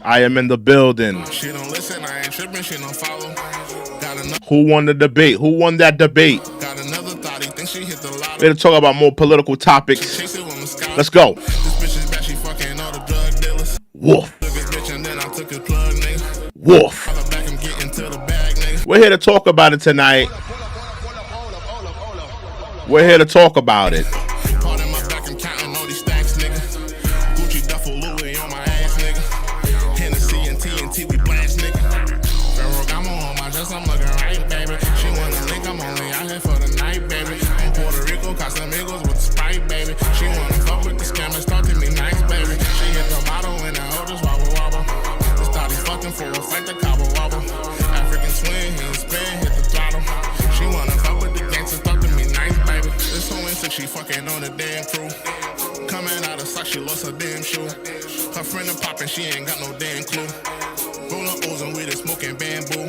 I am in the building. She don't listen, I ain't tripping, she don't follow. Who won the debate? Who won that debate? Got another thought, he think she hit the lotto. We're going to talk about more political topics. Let's go. This bitch is bad, she fucking all the drug dealers. Woof. Took his bitch and then I took his plug, nigga. Woof. Back, I'm getting to the bag, nigga. We're here to talk about it tonight. We're here to talk about it. Pardon my back, I'm counting all these stacks, nigga. Gucci duffel Louis on my ass, nigga. Hennessy and TNT, we blast, nigga. Ferragamo on my dress, I'm looking right, baby. She wanna link, I'm only out here for the night, baby. I'm Puerto Rico, Casamigos with the Sprite, baby. She wanna fuck with the scammers, talk to me nice, baby. She hit the bottle and I hold this wobble wobble. This thought he's fucking for a fight, the cobble wobble. African swing, he spin, hit the throttle. She wanna fuck with the gangsters, talk to me nice, baby. This whole insect, she fucking on the damn crew. Coming out of sock, she lost her damn shoe. Her friend a poppin', she ain't got no damn clue. Rollin' O's and weed and smoking bamboo.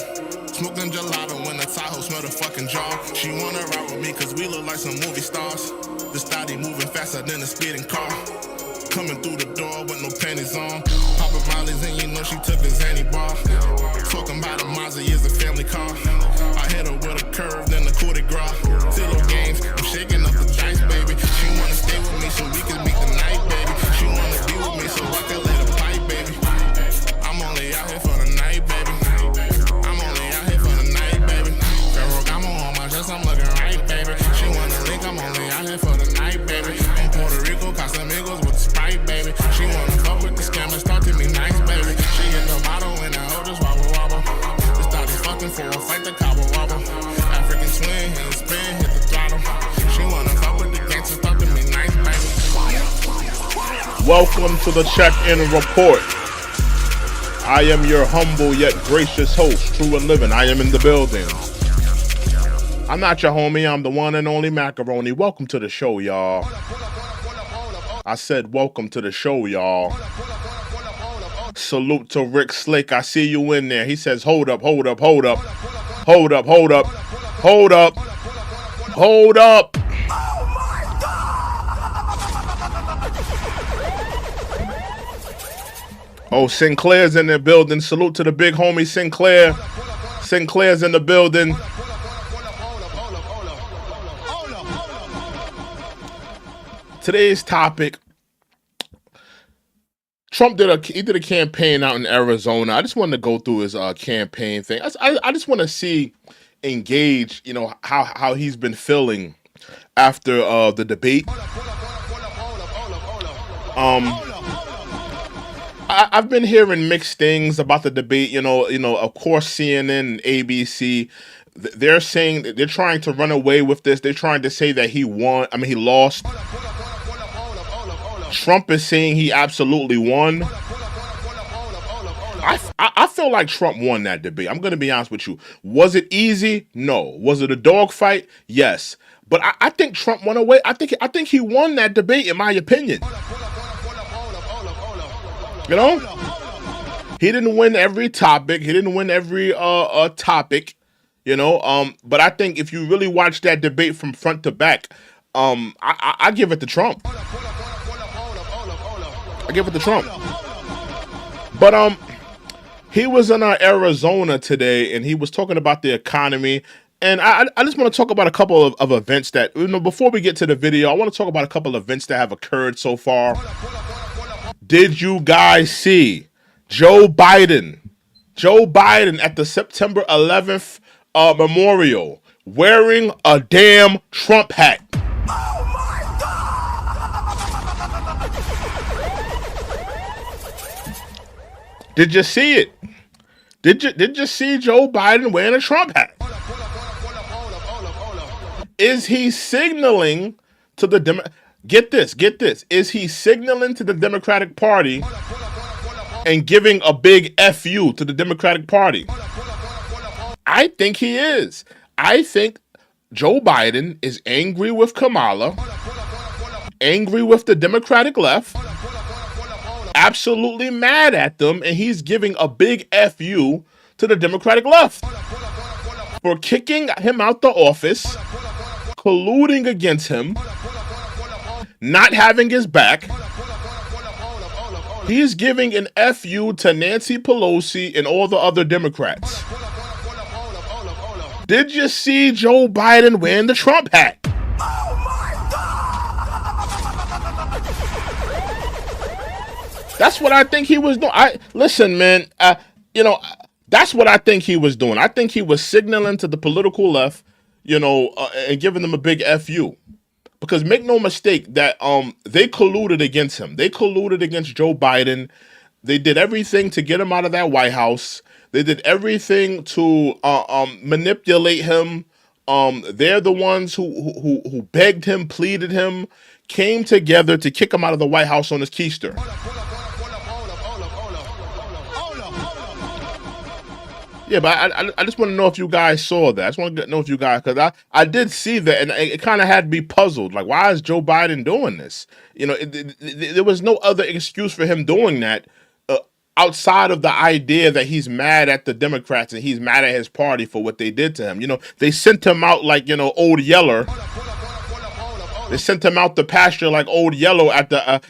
Smoking gelato when the Tahoe smell the fucking jar. She wanna ride with me cause we look like some movie stars. This thotty moving faster than a speeding car. Coming through the door with no panties on. Poppin' Molly's and you know she took his anti-bar. Talking about a Mazda is a family car. I hit her with a curve, then the coup de grace. Zillow games, I'm shaking up the dice, baby. She wanna stay with me so we can meet the night, baby. She wanna be with me so I can lay the pipe, baby. I'm only out here for the night, baby. I'm only out here for the night, baby. Ferragamo on my dress, I'm looking right, baby. She wanna link, I'm only out here for the night, baby. I'm Puerto Rico, Casamigos with the Sprite, baby. She wanna fuck with the scammers, talk to me nice, baby. She hit the bottle and I hold this wobble wobble. This thought he's fucking for a fight, the cobble wobble. African swing, he spin, hit the throttle. She wanna fuck with the gangsters, talk to me nice, baby. Welcome to the check-in report. I am your humble yet gracious host, True and Livin. I am in the building. I'm not your homie. I'm the one and only Macaroni. Welcome to the show, y'all. I said welcome to the show, y'all. Salute to Rick Slick. I see you in there. He says, hold up, hold up, hold up. Hold up, hold up. Hold up. Hold up. Oh, Sinclair's in the building. Salute to the big homie Sinclair. Sinclair's in the building. Today's topic. Trump did a campaign out in Arizona. I just wanted to go through his campaign thing. I just want to see, engage, you know, how he's been feeling after the debate. I've been hearing mixed things about the debate. You know, of course, CNN and ABC, they're saying they're trying to run away with this. They're trying to say that he won. I mean, he lost. Trump is saying he absolutely won. I feel like Trump won that debate. I'm going to be honest with you. Was it easy? No. Was it a dogfight? Yes. But I think Trump won away. I think he won that debate, in my opinion. You know, he didn't win every topic. He didn't win every topic. You know, but I think if you really watch that debate from front to back, I give it to Trump. I give it to Trump. But he was in Arizona today, and he was talking about the economy. And I just want to talk about a couple of events that, you know, before we get to the video, I want to talk about a couple of events that have occurred so far. Did you guys see Joe Biden at the September 11th memorial wearing a damn Trump hat? Oh my God! Did you see it? Did you see Joe Biden wearing a Trump hat? Is he signaling to the Get this. Is he signaling to the Democratic Party and giving a big FU to the Democratic Party? I think he is. I think Joe Biden is angry with Kamala, angry with the Democratic left, absolutely mad at them, and he's giving a big FU to the Democratic left for kicking him out the office, colluding against him, not having his back, He's giving an FU to Nancy Pelosi and all the other Democrats. Did you see Joe Biden wearing the Trump hat? Oh my God! That's what I think he was doing. Listen, man. That's what I think he was doing. I think he was signaling to the political left, and giving them a big FU. Because make no mistake that they colluded against him. They colluded against Joe Biden. They did everything to get him out of that White House. They did everything to manipulate him. They're the ones who begged him, pleaded him, came together to kick him out of the White House on his keister. Yeah, but I just want to know if you guys saw that. I just want to know if you guys, because I did see that, and it kind of had me puzzled. Like, why is Joe Biden doing this? There was no other excuse for him doing that outside of the idea that he's mad at the Democrats and he's mad at his party for what they did to him. They sent him out like, Old Yeller. They sent him out the pasture like Old Yellow at the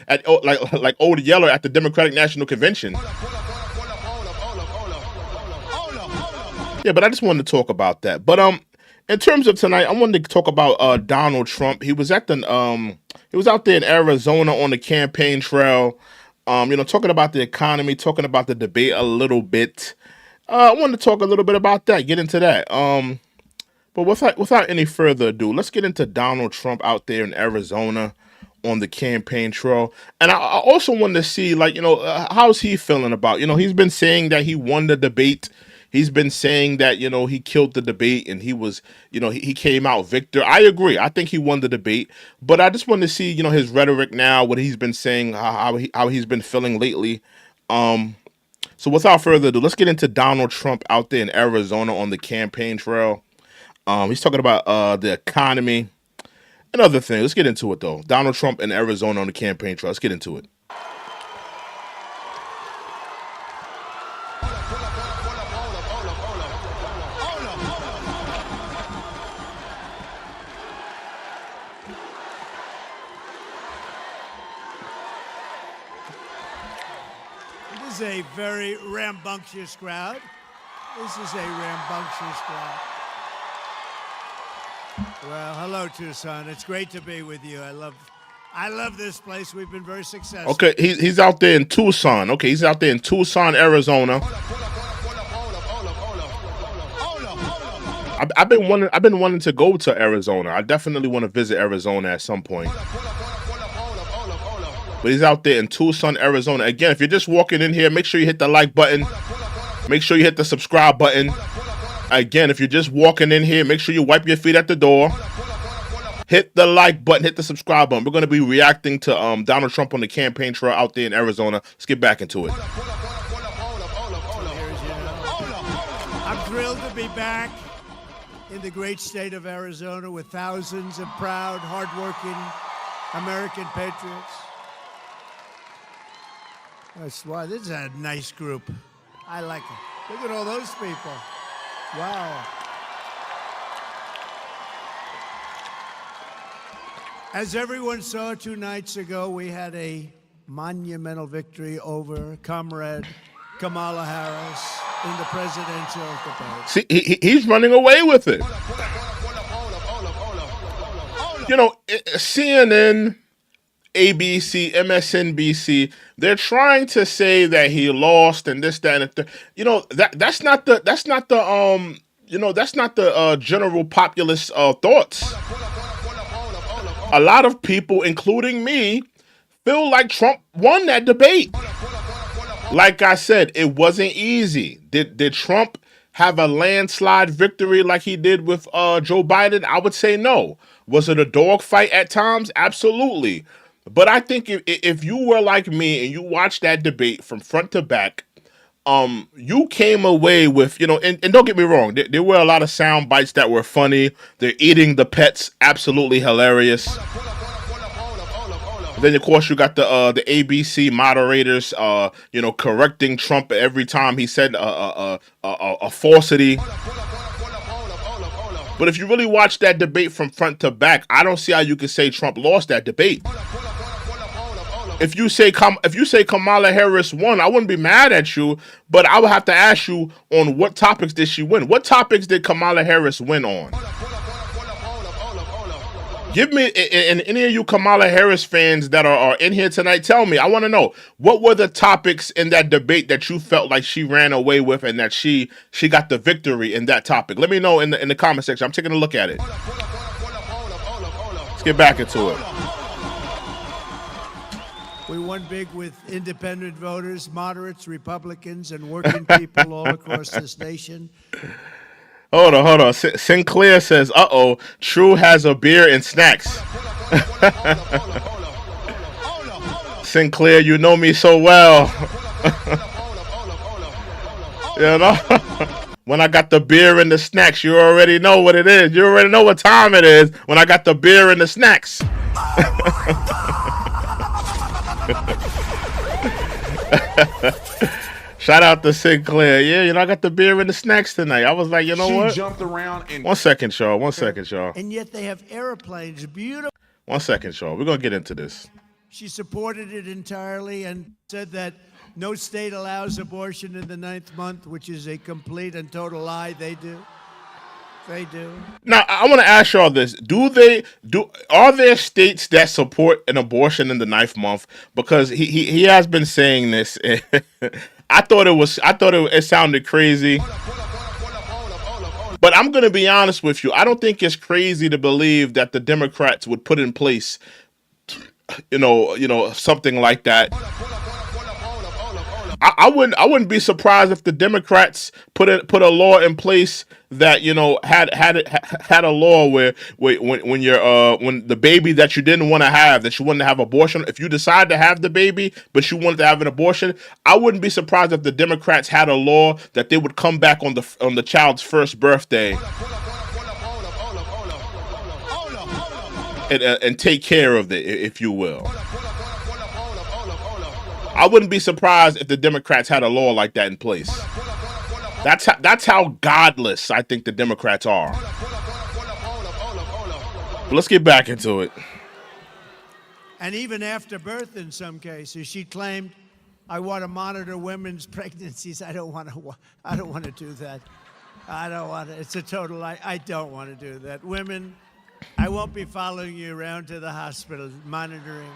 like Old Yeller at the Democratic National Convention. Yeah, but I just wanted to talk about that. But in terms of tonight, I wanted to talk about Donald Trump. He was out there in Arizona on the campaign trail, talking about the economy, talking about the debate a little bit. I wanted to talk a little bit about that, get into that. But without any further ado, let's get into Donald Trump out there in Arizona on the campaign trail. And I also wanted to see, how's he feeling about, he's been saying that he won the debate. He's been saying that, he killed the debate and he was, he came out victor. I agree. I think he won the debate. But I just wanted to see, his rhetoric now, what he's been saying, how he's been feeling lately. So without further ado, let's get into Donald Trump out there in Arizona on the campaign trail. He's talking about the economy and other things. Let's get into it, though. Donald Trump in Arizona on the campaign trail. Let's get into it. This is a very rambunctious crowd. This is a rambunctious crowd. Well, hello, Tucson. It's great to be with you. I love this place. We've been very successful. Okay, he's out there in Tucson. Okay, he's out there in Tucson, Arizona. I've been wanting to go to Arizona. I definitely want to visit Arizona at some point. But he's out there in Tucson, Arizona. Again, if you're just walking in here, make sure you hit the like button. Make sure you hit the subscribe button. Again, if you're just walking in here, make sure you wipe your feet at the door. Hit the like button, hit the subscribe button. We're going to be reacting to Donald Trump on the campaign trail out there in Arizona. Let's get back into it. I'm thrilled to be back in the great state of Arizona with thousands of proud, hardworking American patriots. That's why this is a nice group. I like it. Look at all those people. Wow. As everyone saw 2 nights ago, we had a monumental victory over Comrade Kamala Harris in the presidential debate. See, he's running away with it. CNN, ABC, MSNBC, they're trying to say that he lost and this, that, and the that's not the general populace thoughts. A lot of people, including me, feel like Trump won that debate. Like I said, it wasn't easy. Did Trump have a landslide victory like he did with Joe Biden? I would say no. Was it a dogfight at times? Absolutely. But I think if you were like me and you watched that debate from front to back, you came away with, and don't get me wrong, there were a lot of sound bites that were funny. They're eating the pets, absolutely hilarious. Then, of course, you got the ABC moderators, correcting Trump every time he said a falsity. But if you really watch that debate from front to back, I don't see how you could say Trump lost that debate. if you say Kamala Harris won, I wouldn't be mad at you, but I would have to ask you on what topics did she win? What topics did Kamala Harris win on? Give me, and any of you Kamala Harris fans that are in here tonight, tell me. I want to know, what were the topics in that debate that you felt like she ran away with and that she got the victory in that topic? Let me know in the comment section. I'm taking a look at it. Let's get back into it. We won big with independent voters, moderates, Republicans, and working people all across this nation. Hold on. Sinclair says, uh-oh, True has a beer and snacks. Sinclair, you know me so well. You know? When I got the beer and the snacks, you already know what it is. You already know what time it is when I got the beer and the snacks. Shout out to Sinclair. Yeah, I got the beer and the snacks tonight. I was like, you know what? She jumped around and... One second, y'all. And yet they have airplanes, beautiful. One second, y'all. We're going to get into this. She supported it entirely and said that no state allows abortion in the 9th month, which is a complete and total lie. They do. They do. Now, I want to ask y'all this. Are there states that support an abortion in the 9th month? Because he has been saying this. I thought it sounded crazy. But I'm going to be honest with you. I don't think it's crazy to believe that the Democrats would put in place, something like that. I wouldn't be surprised if the Democrats put a law in place that had a law where when the baby that you didn't want to have, that you wanted to have abortion, if you decide to have the baby but you wanted to have an abortion, I wouldn't be surprised if the Democrats had a law that they would come back on the child's first birthday and take care of it, if you will. I wouldn't be surprised if the Democrats had a law like that in place. That's how godless I think the Democrats are. But let's get back into it. And even after birth, in some cases, she claimed, "I want to monitor women's pregnancies. I don't want to do that. I don't want to. It's a total lie. I don't want to do that. Women, I won't be following you around to the hospital monitoring."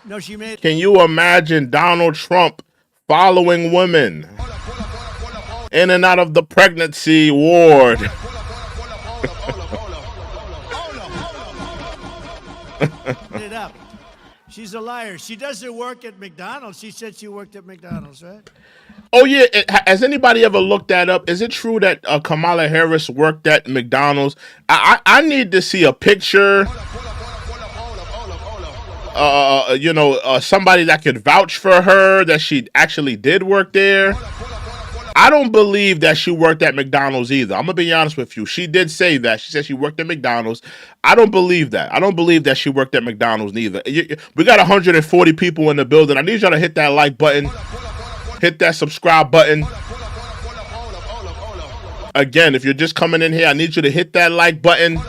No, she made. Can you imagine Donald Trump following women in and out of the pregnancy ward? It up. She's a liar. She doesn't work at McDonald's. She said she worked at McDonald's, right? Oh, yeah. Has anybody ever looked that up? Is it true that Kamala Harris worked at McDonald's? I need to see a picture. Somebody that could vouch for her that she actually did work there. I don't believe that she worked at McDonald's either. I'm gonna be honest with you. She did say that. She said she worked at McDonald's. I don't believe that. I don't believe that she worked at McDonald's neither. We got 140 people in the building. I need y'all to hit that like button. Hit that subscribe button. Again, if you're just coming in here, I need you to hit that like button.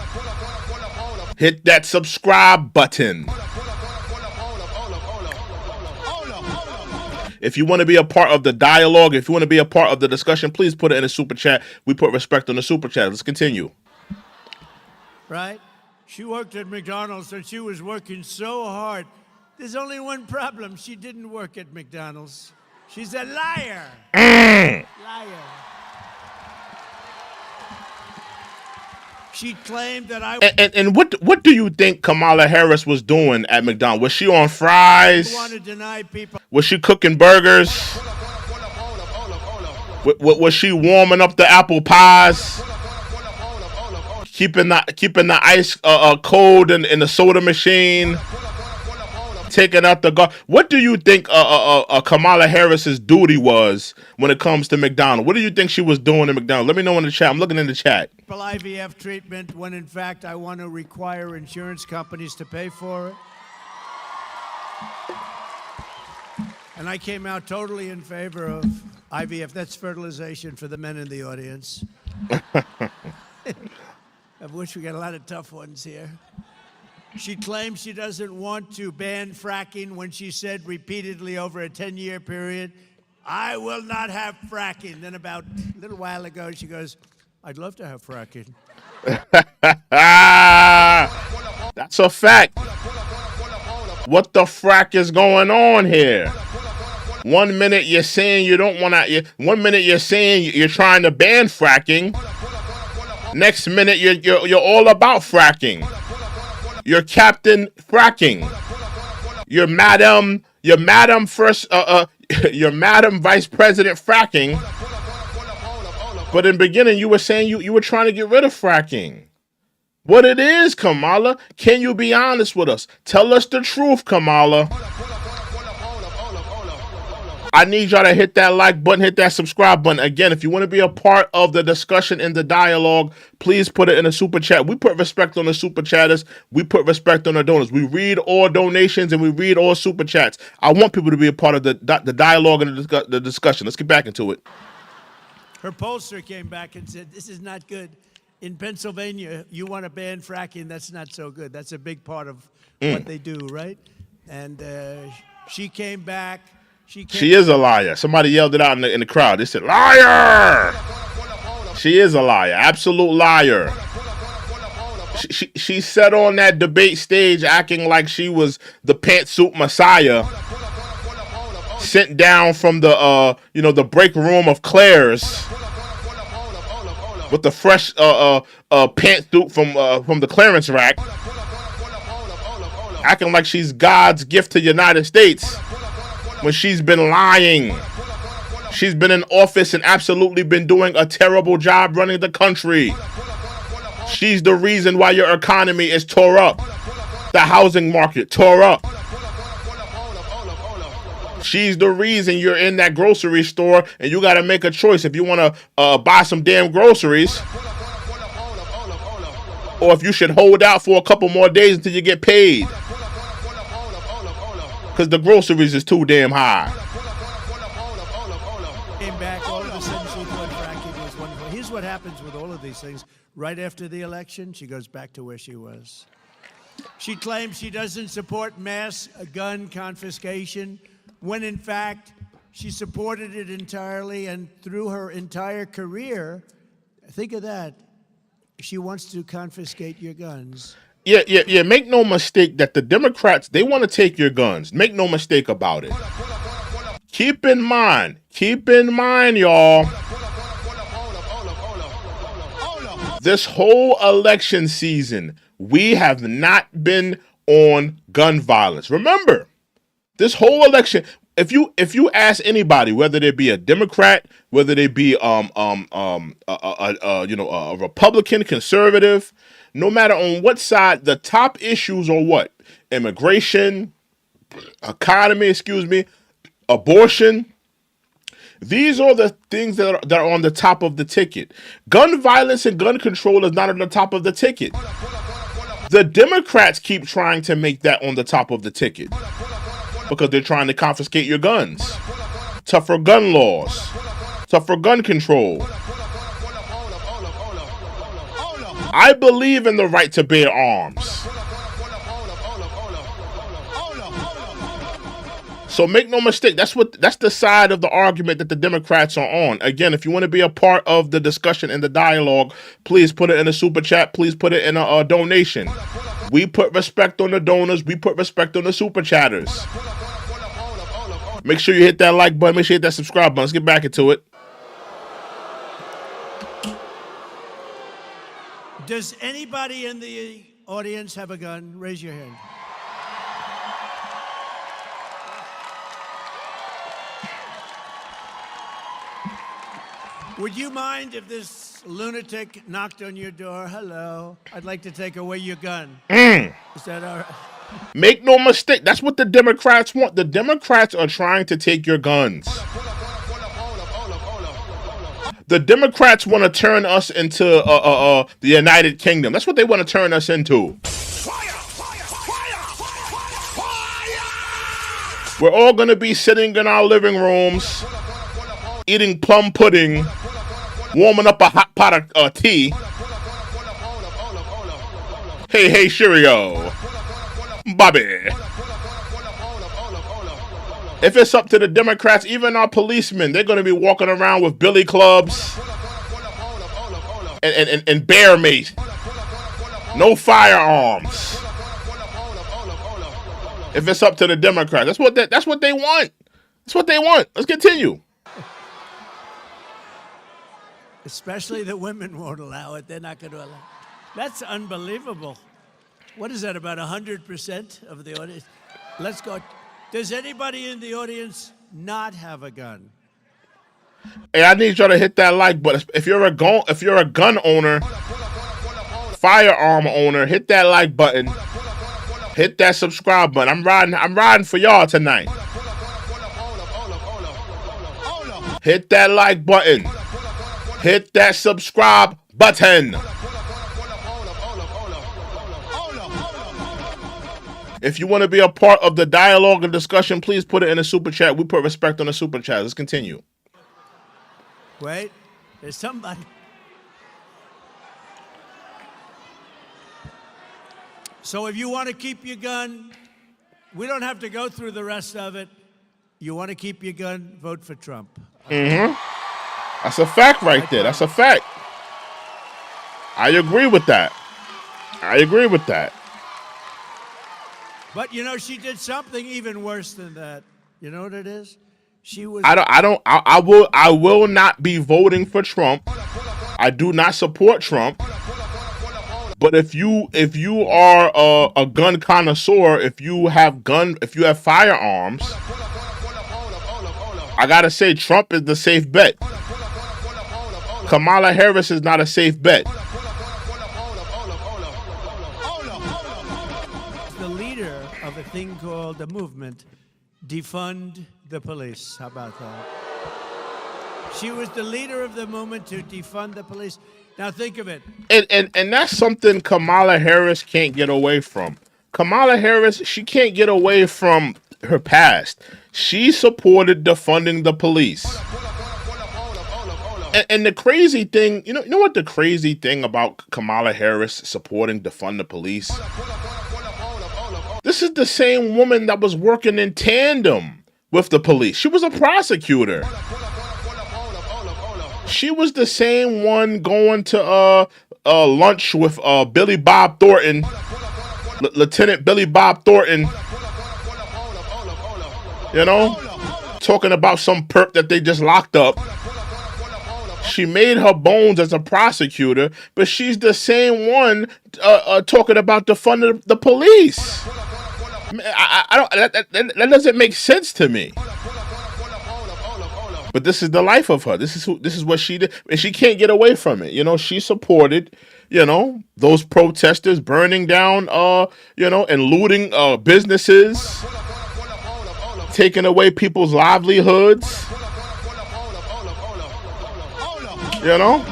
Hit that subscribe button. If you want to be a part of the dialogue, if you want to be a part of the discussion, please put it in the super chat. We put respect on the super chat. Let's continue. Right? She worked at McDonald's and she was working so hard. There's only one problem. She didn't work at McDonald's. She's a liar. Liar. She claimed that I... And what do you think Kamala Harris was doing at McDonald's? Was she on fries? want to deny people... Was she cooking burgers? Was she warming up the apple pies? Keeping the ice cold in the soda machine? Taking out the what do you think Kamala Harris's duty was when it comes to McDonald's? What do you think she was doing at McDonald's? Let me know in the chat. I'm looking in the chat. IVF treatment when in fact I want to require insurance companies to pay for it. And I came out totally in favor of IVF. That's fertilization for the men in the audience. I wish we got a lot of tough ones here. She claims she doesn't want to ban fracking when she said repeatedly over a 10-year period, I will not have fracking. Then about a little while ago, she goes, I'd love to have fracking. That's a fact. What the frack is going on here? 1 minute you're saying you don't want to. 1 minute you're saying you're trying to ban fracking. Next minute you're all about fracking. You're Captain Fracking. You're Madam First. You're Madam Vice President Fracking. But in the beginning you were saying you were trying to get rid of fracking. What it is, Kamala? Can you be honest with us? Tell us the truth, Kamala. I need y'all to hit that like button, hit that subscribe button. Again, if you want to be a part of the discussion and the dialogue, please put it in a super chat. We put respect on the super chatters. We put respect on the donors. We read all donations and we read all super chats. I want people to be a part of the dialogue and the discussion. Let's get back into it. Her pollster came back and said, this is not good. In Pennsylvania, you want to ban fracking. That's not so good. That's a big part of what they do, right? And she came back. She is a liar. Somebody yelled it out in the crowd. They said, liar! She is a liar. Absolute liar. She sat on that debate stage acting like she was the pantsuit messiah. Sent down from the the break room of Claire's with the fresh pantsuit from the clearance rack. Acting like she's God's gift to the United States. When she's been lying. She's been in office and absolutely been doing a terrible job running the country. She's the reason why your economy is tore up. The housing market tore up. She's the reason you're in that grocery store and you got to make a choice if you want to buy some damn groceries or if you should hold out for a couple more days until you get paid. Because the groceries is too damn high. Came back, all of a sudden she thought fracking was wonderful. Here's what happens with all of these things. Right after the election, she goes back to where she was. She claims she doesn't support mass gun confiscation, when in fact, she supported it entirely, and through her entire career, think of that, she wants to confiscate your guns. Yeah. Make no mistake that the Democrats, they want to take your guns. Make no mistake about it. Keep in mind, y'all. This whole election season, we have not been on gun violence. Remember, this whole election, if you ask anybody, whether they be a Democrat, whether they be a Republican, conservative, no matter on what side, the top issues are what? Immigration, economy, abortion. These are the things that are on the top of the ticket. Gun violence and gun control is not on the top of the ticket. The Democrats keep trying to make that on the top of the ticket because they're trying to confiscate your guns. Tougher gun laws. Tougher gun control. I believe in the right to bear arms. So make no mistake, that's the side of the argument that the Democrats are on. Again, if you want to be a part of the discussion and the dialogue, please put it in a super chat. Please put it in a donation. We put respect on the donors. We put respect on the super chatters. Make sure you hit that like button. Make sure you hit that subscribe button. Let's get back into it. Does anybody in the audience have a gun? Raise your hand. Would you mind if this lunatic knocked on your door? Hello, I'd like to take away your gun. Is that all right? Make no mistake, that's what the Democrats want. The Democrats are trying to take your guns. The Democrats want to turn us into the United Kingdom. That's what they want to turn us into. We're all going to be sitting in our living rooms, eating plum pudding, warming up a hot pot of tea. Hey, Cheerio. Bobby. If it's up to the Democrats, even our policemen, they're going to be walking around with billy clubs and bear meat. No firearms. If it's up to the Democrats, that's what they want. That's what they want. Let's continue. Especially the women won't allow it. They're not going to allow it. That's unbelievable. What is that, about 100% of the audience? Let's go. Does anybody in the audience not have a gun? Hey, I need y'all to hit that like button. If you're a gun owner, firearm owner, hit that like button. Hit that subscribe button. I'm riding for y'all tonight. Hit that like button. Hit that subscribe button. If you want to be a part of the dialogue and discussion, please put it in a super chat. We put respect on the super chat. Let's continue. Wait, there's somebody. So if you want to keep your gun, we don't have to go through the rest of it. You want to keep your gun, vote for Trump. That's a fact right there. That's a fact. I agree with that. But you know, she did something even worse than that. You know what it is? She was. I will not be voting for Trump. I do not support Trump. But if you are a gun connoisseur, if you have firearms, I gotta say Trump is the safe bet. Kamala Harris is not a safe bet. The leader of a thing called the movement, defund the police. How about that? She was the leader of the movement to defund the police. Now think of it. And that's something Kamala Harris can't get away from. Kamala Harris, she can't get away from her past. She supported defunding the police. And the crazy thing, you know what the crazy thing about Kamala Harris supporting defund the police? This is the same woman that was working in tandem with the police. She was a prosecutor. She was the same one going to lunch with Billy Bob Thornton, Lieutenant Billy Bob Thornton, you know, talking about some perp that they just locked up. She made her bones as a prosecutor, but she's the same one talking about defunding the police. I don't. That doesn't make sense to me. But this is the life of her. This is what she did, and she can't get away from it. You know, she supported, you know, those protesters burning down, and looting businesses, taking away people's livelihoods. You know,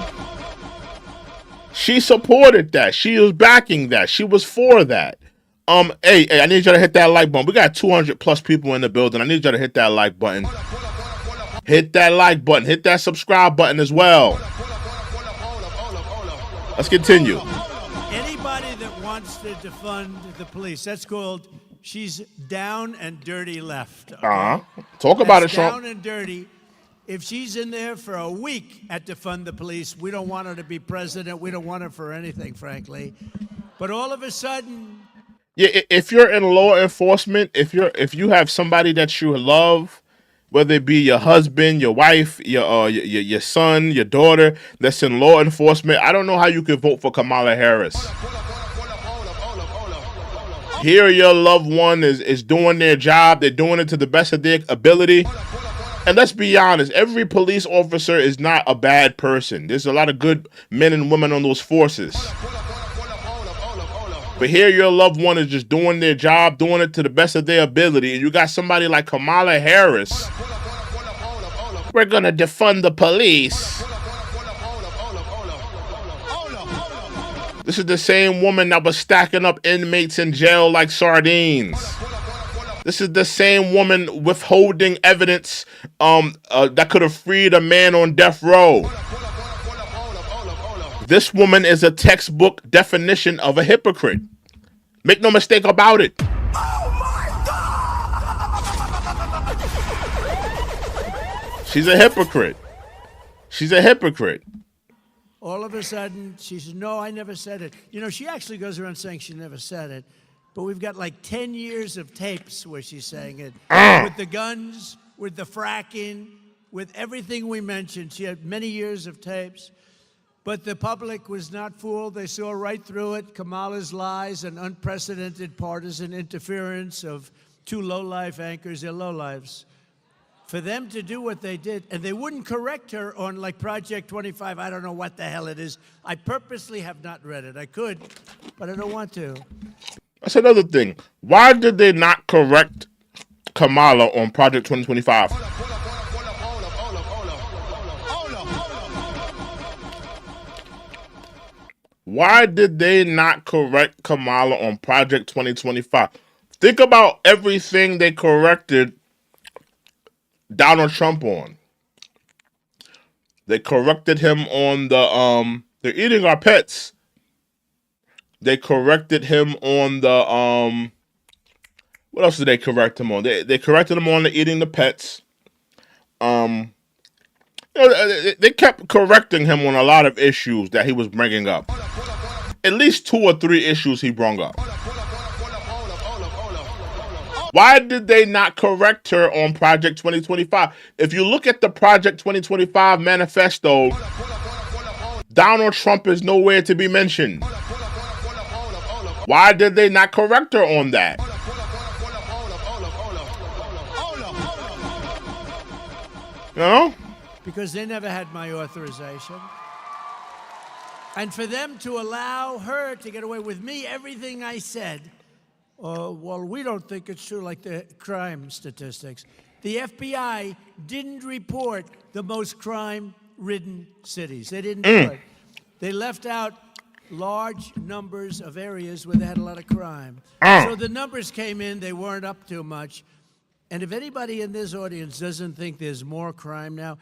she supported that. She was backing that. She was for that. Hey, I need y'all to hit that like button. We got 200 plus people in the building. I need y'all to hit that like button. Hit that like button. Hit that subscribe button as well. Let's continue. Anybody that wants to defund the police, that's called she's down and dirty left. Okay? Talk about it, Trump. Down and dirty. If she's in there for a week at defund the police, we don't want her to be president. We don't want her for anything, frankly. But all of a sudden, yeah, if you're in law enforcement, if you have somebody that you love, whether it be your husband, your wife, your son, your daughter, that's in law enforcement, I don't know how you could vote for Kamala Harris. Here, your loved one is doing their job. They're doing it to the best of their ability. And let's be honest, every police officer is not a bad person. There's a lot of good men and women on those forces. But here your loved one is just doing their job, doing it to the best of their ability. And you got somebody like Kamala Harris. We're going to defund the police. This is the same woman that was stacking up inmates in jail like sardines. This is the same woman withholding evidence that could have freed a man on death row. This woman is a textbook definition of a hypocrite. Make no mistake about it. She's a hypocrite. She's a hypocrite. All of a sudden, she says, no, I never said it. You know, she actually goes around saying she never said it. But we've got like 10 years of tapes where she's saying it. With the guns, with the fracking, with everything we mentioned. She had many years of tapes. But the public was not fooled. They saw right through it. Kamala's lies and unprecedented partisan interference of two low-life anchors. They're low-lives. For them to do what they did, and they wouldn't correct her on like Project 25. I don't know what the hell it is. I purposely have not read it. I could, but I don't want to. That's another thing. Why did they not correct Kamala on Project 2025? Why did they not correct Kamala on Project 2025? Think about everything they corrected Donald Trump on. They corrected him on they're eating our pets. They corrected him on what else did they correct him on? They corrected him on the eating the pets. They kept correcting him on a lot of issues that he was bringing up. At least 2 or 3 issues he brought up. Why did they not correct her on Project 2025? If you look at the Project 2025 manifesto, Donald Trump is nowhere to be mentioned. Why did they not correct her on that? You know? Because they never had my authorization. And for them to allow her to get away with me, everything I said, well, we don't think it's true, like the crime statistics. The FBI didn't report the most crime-ridden cities. They didn't do it. They left out large numbers of areas where they had a lot of crime. So the numbers came in, they weren't up too much. And if anybody in this audience doesn't think there's more crime now,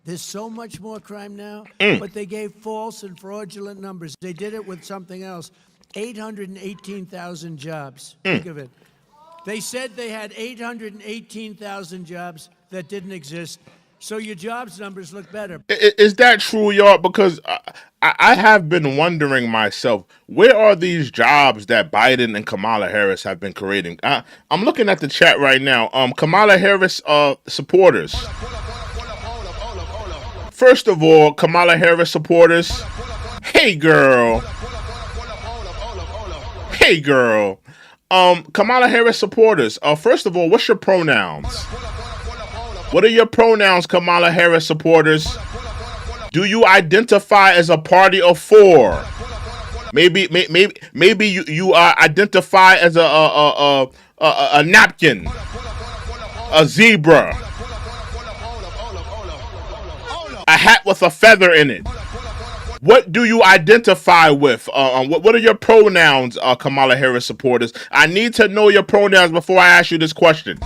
there's so much more crime now, but they gave false and fraudulent numbers. They did it with something else. 818,000 jobs. Think of it. They said they had 818,000 jobs that didn't exist. So your jobs numbers look better. Is that true, y'all? Because I have been wondering myself, where are these jobs that Biden and Kamala Harris have been creating? I'm looking at the chat right now. Kamala Harris supporters. First of all, Kamala Harris supporters. Hey, girl. Hey, girl. Kamala Harris supporters. First of all, what's your pronouns? What are your pronouns, Kamala Harris supporters? Do you identify as a party of 4? Maybe you identify as a napkin, a zebra, a hat with a feather in it. What do you identify with? What are your pronouns, Kamala Harris supporters? I need to know your pronouns before I ask you this question.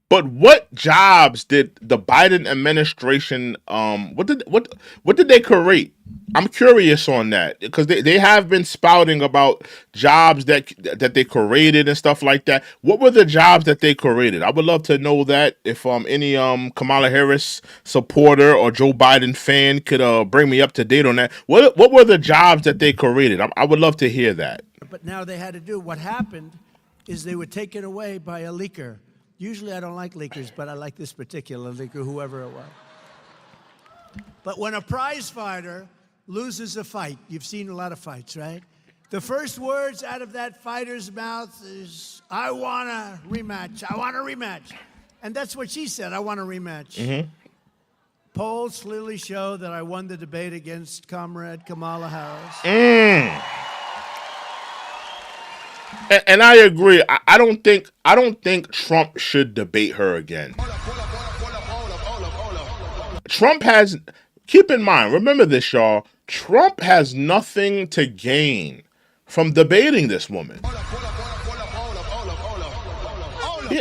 But what jobs did the Biden administration? What did they create? I'm curious on that because they have been spouting about jobs that they created and stuff like that. What were the jobs that they created? I would love to know that. If any Kamala Harris supporter or Joe Biden fan could bring me up to date on that. What were the jobs that they created? I would love to hear that. But now they had to do. What happened is they were taken away by a leaker. Usually I don't like leakers, but I like this particular leaker, whoever it was. But when a prize fighter loses a fight, you've seen a lot of fights, right? The first words out of that fighter's mouth is, I want a rematch, I want a rematch. And that's what she said, I want a rematch. Mm-hmm. Polls clearly show that I won the debate against Comrade Kamala Harris. And I agree. I don't think Trump should debate her again. Trump has, keep in mind, remember this, y'all. Trump has nothing to gain from debating this woman.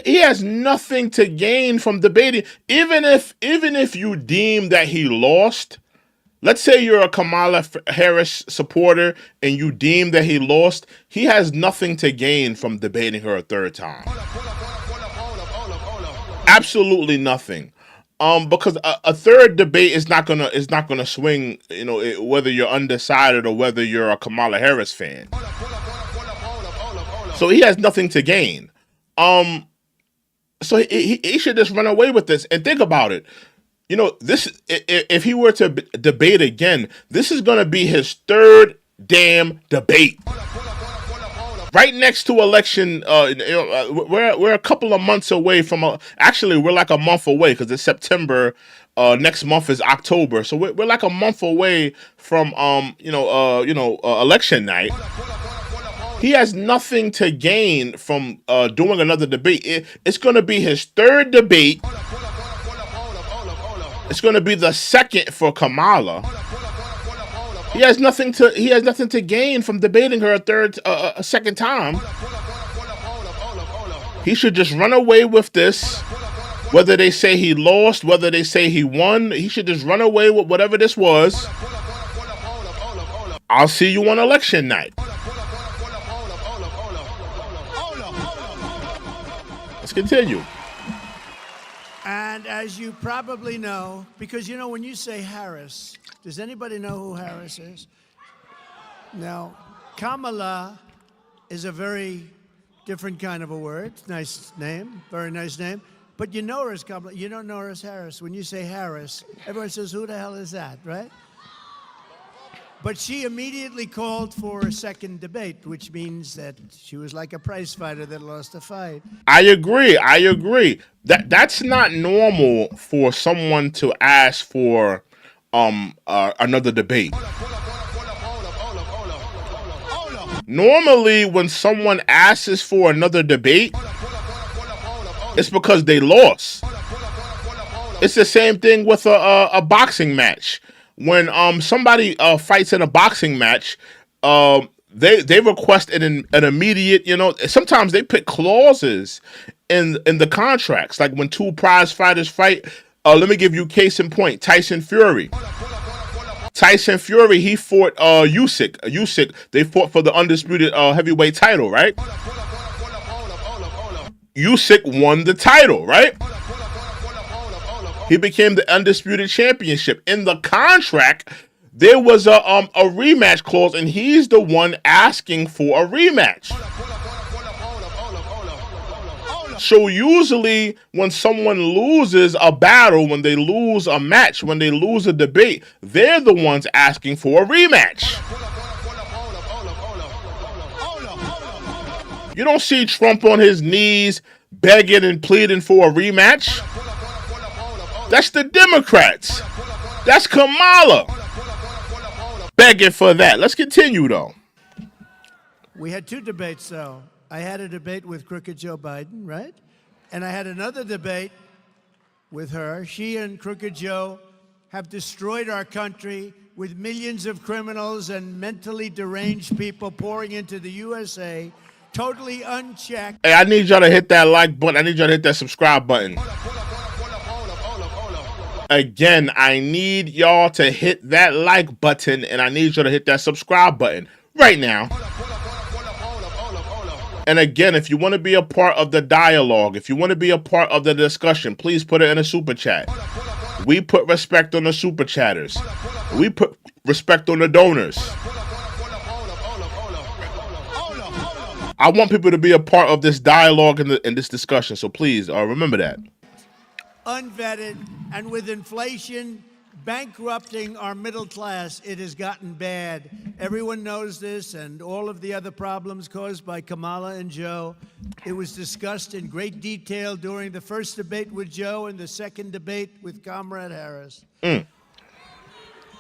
He has nothing to gain from debating. Even if you deem that he lost, Let's say you're a Kamala Harris supporter and you deem that he lost. He has nothing to gain from debating her a third time. Absolutely nothing. Because a third debate is not gonna swing. Whether you're undecided or whether you're a Kamala Harris fan. So he has nothing to gain. So he should just run away with this and think about it. This if he were to debate again, this is going to be his third damn debate. Right next to election, we're a couple of months away from. Actually, we're like a month away because it's September. Next month is October, so we're like a month away from election night. He has nothing to gain from doing another debate. It's going to be his third debate. It's going to be the second for Kamala. He has nothing to gain from debating her a second time. He should just run away with this. Whether they say he lost, whether they say he won, he should just run away with whatever this was. I'll see you on election night. Let's continue. And as you probably know, because when you say Harris, does anybody know who Harris is? Now, Kamala is a very different kind of a word. Nice name, very nice name. But you know her as Kamala. You don't know her as Harris. When you say Harris, everyone says, who the hell is that, right? But she immediately called for a second debate, which means that she was like a prize fighter that lost a fight. I agree. That's not normal for someone to ask for another debate. Normally, when someone asks for another debate, it's because they lost. It's the same thing with a boxing match. When somebody fights in a boxing match, they request an immediate. Sometimes they put clauses in the contracts, like when two prize fighters fight. Let me give you case in point: Tyson Fury. He fought Usyk. They fought for the undisputed heavyweight title, right? Usyk won the title, right? He became the undisputed championship. In the contract, there was a rematch clause, and he's the one asking for a rematch. So usually when someone loses a battle, when they lose a match, when they lose a debate, they're the ones asking for a rematch. You don't see Trump on his knees begging and pleading for a rematch. That's the Democrats. That's Kamala begging for that. Let's continue, though. We had two debates, though. I had a debate with Crooked Joe Biden, right? And I had another debate with her. She and Crooked Joe have destroyed our country with millions of criminals and mentally deranged people pouring into the USA, totally unchecked. Hey, I need y'all to hit that like button. I need y'all to hit that subscribe button. Again, I need y'all to hit that like button, and I need y'all to hit that subscribe button right now. And again, if you want to be a part of the dialogue, if you want to be a part of the discussion, please put it in a super chat. We put respect on the super chatters. We put respect on the donors. I want people to be a part of this dialogue and this discussion, so please remember that. Unvetted, and with inflation bankrupting our middle class, it has gotten bad. Everyone knows this, and all of the other problems caused by Kamala and Joe. It was discussed in great detail during the first debate with Joe and the second debate with Comrade Harris.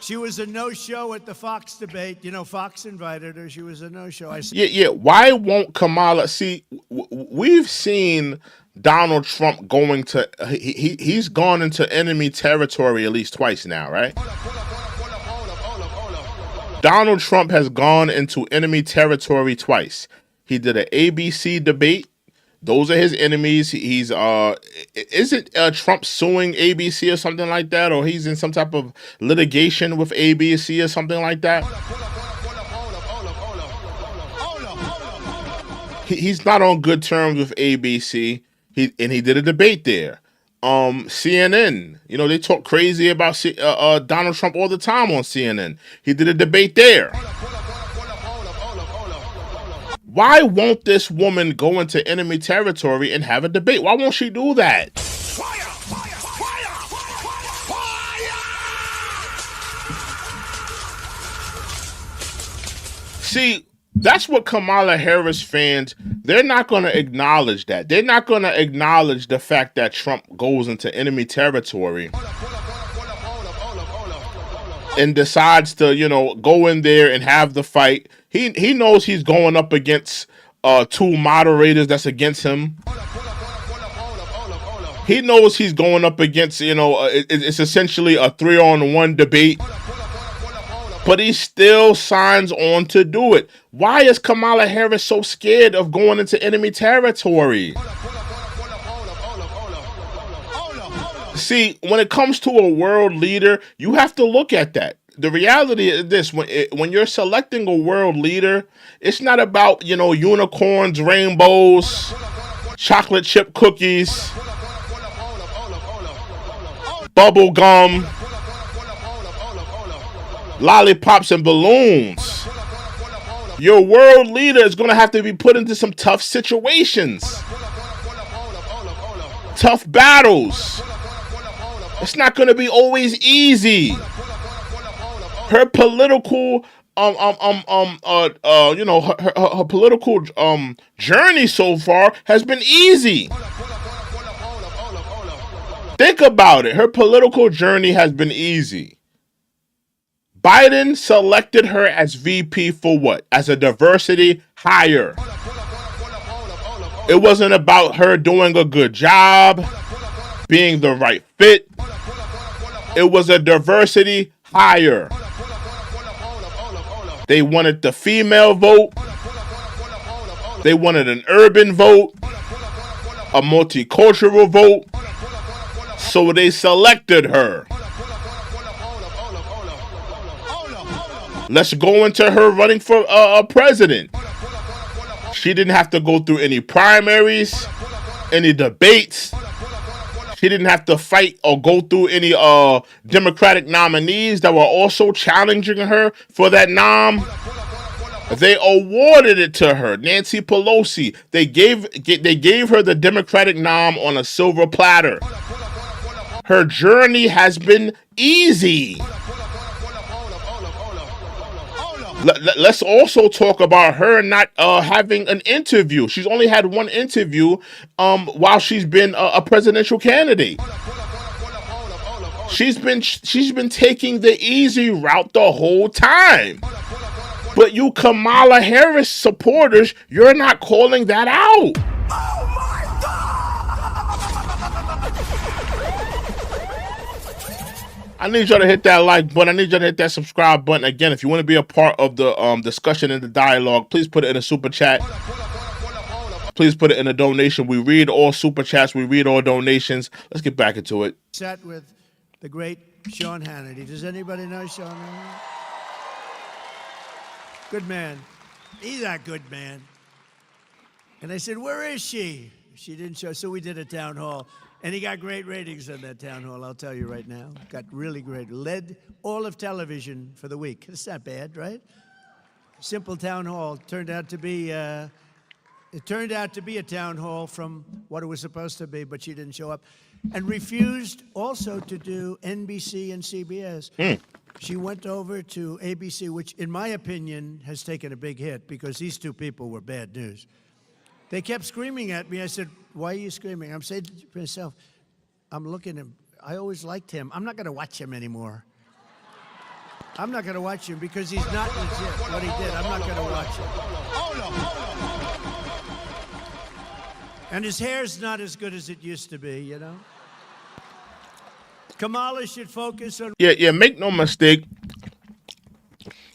She was a no-show at the Fox debate. Fox invited her. She was a no-show. Yeah. Why won't Kamala see? We've seen Donald Trump going to he's gone into enemy territory at least twice now, right? Donald Trump has gone into enemy territory twice. He did an ABC debate Those are his enemies. He's isn't Trump suing ABC or something like that, or he's in some type of litigation with ABC or something like that. He's not on good terms with ABC. He did a debate there. CNN, they talk crazy about Donald Trump all the time on CNN. He did a debate there. Why won't this woman go into enemy territory and have a debate? Why won't she do that? Fire! Fire! Fire! Fire! See, that's what Kamala Harris fans, they're not going to acknowledge that. They're not going to acknowledge the fact that Trump goes into enemy territory and decides to, go in there and have the fight. He knows he's going up against two moderators that's against him. He knows he's going up against, it's essentially a 3-on-1 debate. But he still signs on to do it. Why is Kamala Harris so scared of going into enemy territory? See, when it comes to a world leader, you have to look at that. The reality is this: when you're selecting a world leader, it's not about, unicorns, rainbows, chocolate chip cookies, bubble gum, lollipops, and balloons. Your world leader is going to have to be put into some tough situations, tough battles. It's not going to be always easy. Her political, her political journey so far has been easy. Think about it. Her political journey has been easy. Biden selected her as VP for what? As a diversity hire. It wasn't about her doing a good job, being the right fit. It was a diversity hire. They wanted the female vote. They wanted an urban vote, a multicultural vote. So they selected her. Let's go into her running for president. She didn't have to go through any primaries, any debates. She didn't have to fight or go through any Democratic nominees that were also challenging her for that nom. They awarded it to her, Nancy Pelosi. They gave her the Democratic nom on a silver platter. Her journey has been easy. Let's also talk about her not having an interview. She's only had one interview while she's been a presidential candidate. She's been taking the easy route the whole time. But you Kamala Harris supporters, you're not calling that out. Oh my I need y'all to hit that like button. I need y'all to hit that subscribe button. Again, if you want to be a part of the discussion and the dialogue, please put it in a super chat. Please put it in a donation. We read all super chats. We read all donations. Let's get back into it. Sat with the great Sean Hannity. Does anybody know Sean Hannity? Good man. He's a good man. And I said, where is she? She didn't show, so we did a town hall. And he got great ratings on that town hall, I'll tell you right now. Got really great. Led all of television for the week. It's not bad, right? Simple town hall. Turned out to be a town hall from what it was supposed to be, but she didn't show up. And refused also to do NBC and CBS. She went over to ABC, which in my opinion has taken a big hit because these two people were bad news. They kept screaming at me. I said, why are you screaming? I'm saying to myself, I'm looking at him. I always liked him. I'm not going to watch him anymore. I'm not going to watch him because he's not legit. What he did, I'm not going to watch him. And his hair's not as good as it used to be, you know? Kamala should focus on... Yeah, make no mistake.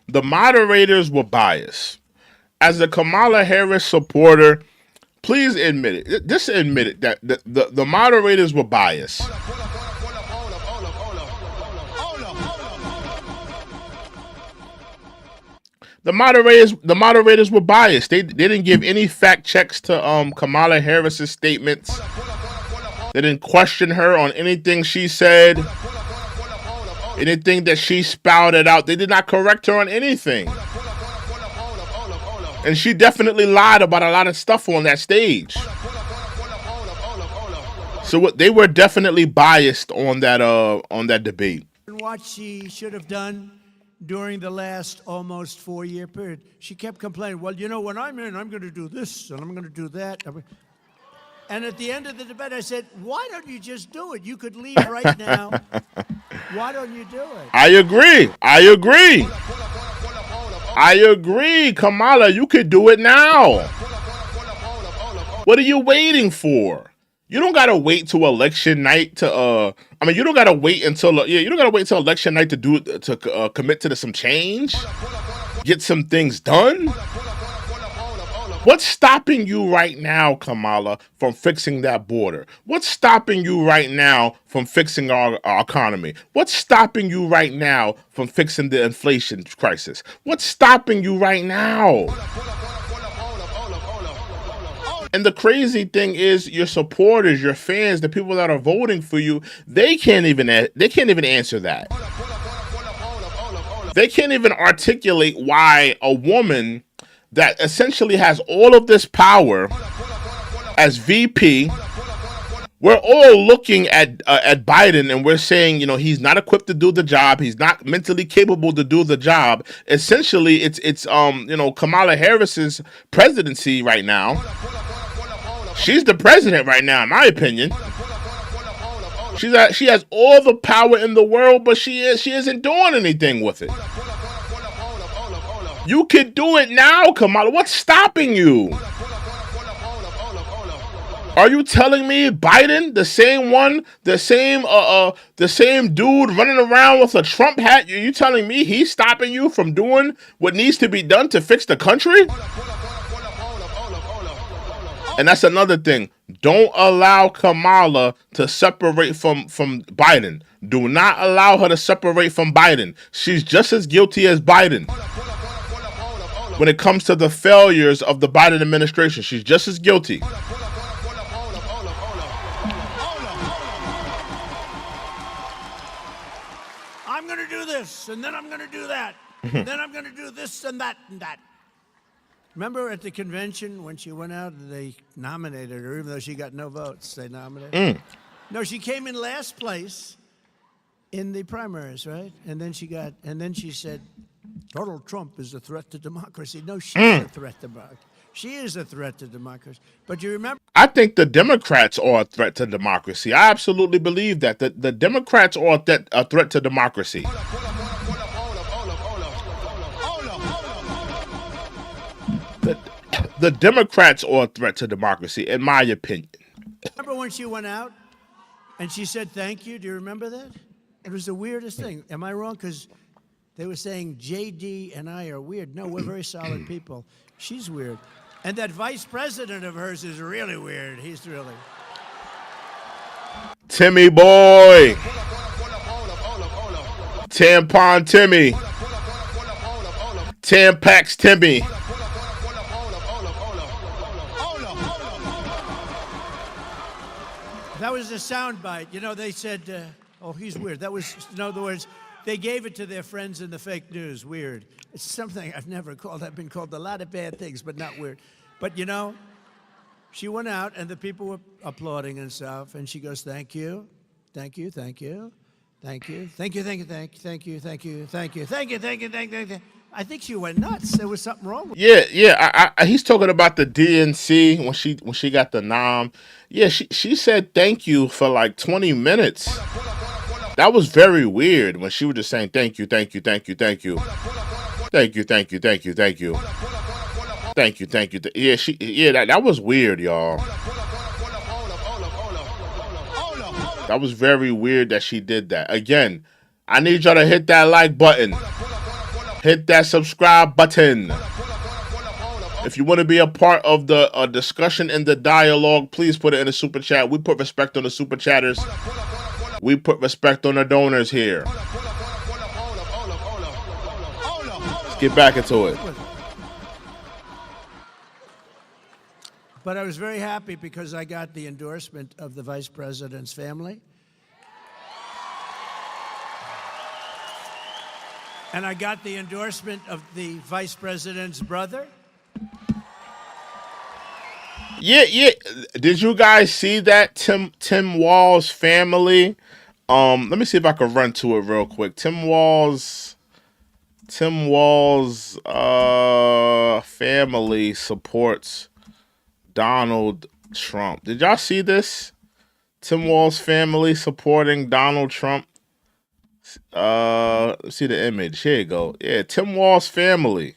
The moderators were biased. As a Kamala Harris supporter, Please admit it. Just admit it that the moderators were biased. The moderators were biased. They didn't give any fact checks to Kamala Harris's statements. They didn't question her on anything she said. Anything that she spouted out. They did not correct her on anything. And she definitely lied about a lot of stuff on that stage. So they were definitely biased on that debate. What she should have done during the last almost 4-year period. She kept complaining, well, you know, when I'm in, I'm going to do this and I'm going to do that. And at the end of the debate, I said, why don't you just do it? You could leave right now. Why don't you do it? I agree, Kamala. You could do it now. What are you waiting for? You don't gotta wait till election night to you don't gotta wait until election night to commit to some change, get some things done. What's stopping you right now, Kamala, from fixing that border? What's stopping you right now from fixing our economy? What's stopping you right now from fixing the inflation crisis? What's stopping you right now? And the crazy thing is, your supporters, your fans, the people that are voting for you, they can't even answer that. They can't even articulate why a woman that essentially has all of this power as VP, we're all looking at Biden and we're saying, you know, he's not equipped to do the job. He's not mentally capable to do the job. Essentially, it's Kamala Harris's presidency right now. She's the president right now, in my opinion. She has all the power in the world, but she isn't doing anything with it. You could do it now, Kamala. What's stopping you? Are you telling me Biden, the same dude running around with a Trump hat, you telling me he's stopping you from doing what needs to be done to fix the country? And that's another thing. Don't allow Kamala to separate from Biden. Do not allow her to separate from Biden. She's just as guilty as Biden. When it comes to the failures of the Biden administration, she's just as guilty. I'm going to do this, and then I'm going to do that. Then I'm going to do this and that and that. Remember at the convention when she went out and they nominated her, even though she got no votes, they nominated her? No, she came in last place in the primaries, right? And then she said, Donald Trump is a threat to democracy. No, she's a threat to democracy. She is a threat to democracy. But you remember? I think the Democrats are a threat to democracy. I absolutely believe that. The Democrats are a threat to democracy. The Democrats are a threat to democracy, in my opinion. Remember when she went out and she said thank you? Do you remember that? It was the weirdest thing. Am I wrong? Because they were saying JD and I are weird. No, we're very solid people. She's weird. And that vice president of hers is really weird. He's really... Timmy boy. Tampon Timmy. Tampax Timmy. That was a soundbite. You know, they said, oh, he's weird. That was, in other words, they gave it to their friends in the fake news. Weird. It's something I've never called. I've been called a lot of bad things, but not weird. But, you know, she went out and the people were applauding and stuff. And she goes, thank you, thank you, thank you, thank you, thank you, thank you, thank you, thank you, thank you, thank you, thank you, thank you, thank you. I think she went nuts. There was something wrong with her. Yeah. He's talking about the DNC when she got the nom. Yeah, she said thank you for like 20 minutes. That was very weird when she was just saying thank you, thank you, thank you, thank you, thank you, thank you, thank you, thank you, thank you, thank you. Yeah, that was weird, y'all. That was very weird that she did that. Again, I need y'all to hit that like button. Hit that subscribe button. If you want to be a part of the discussion and the dialogue, please put it in the super chat. We put respect on the super chatters. We put respect on the donors here. Let's get back into it. But I was very happy because I got the endorsement of the vice president's family. And I got the endorsement of the vice president's brother. Yeah. Did you guys see that Tim Wall's family? Let me see if I can run to it real quick. Tim Wall's family supports Donald Trump. Did y'all see this? Tim Wall's family supporting Donald Trump. Let's see the image. Here you go. Yeah, Tim Wall's family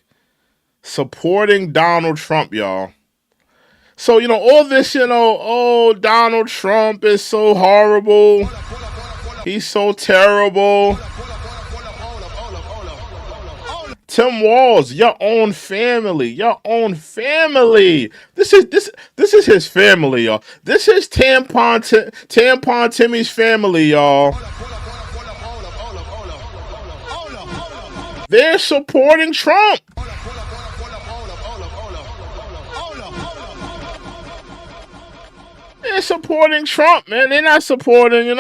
supporting Donald Trump, y'all. So, all this, oh, Donald Trump is so horrible. He's so terrible. Tim Walls, your own family. This is his family, y'all. This is Tampon Timmy's family, y'all. They're supporting Trump. They're supporting Trump, man. They're not supporting,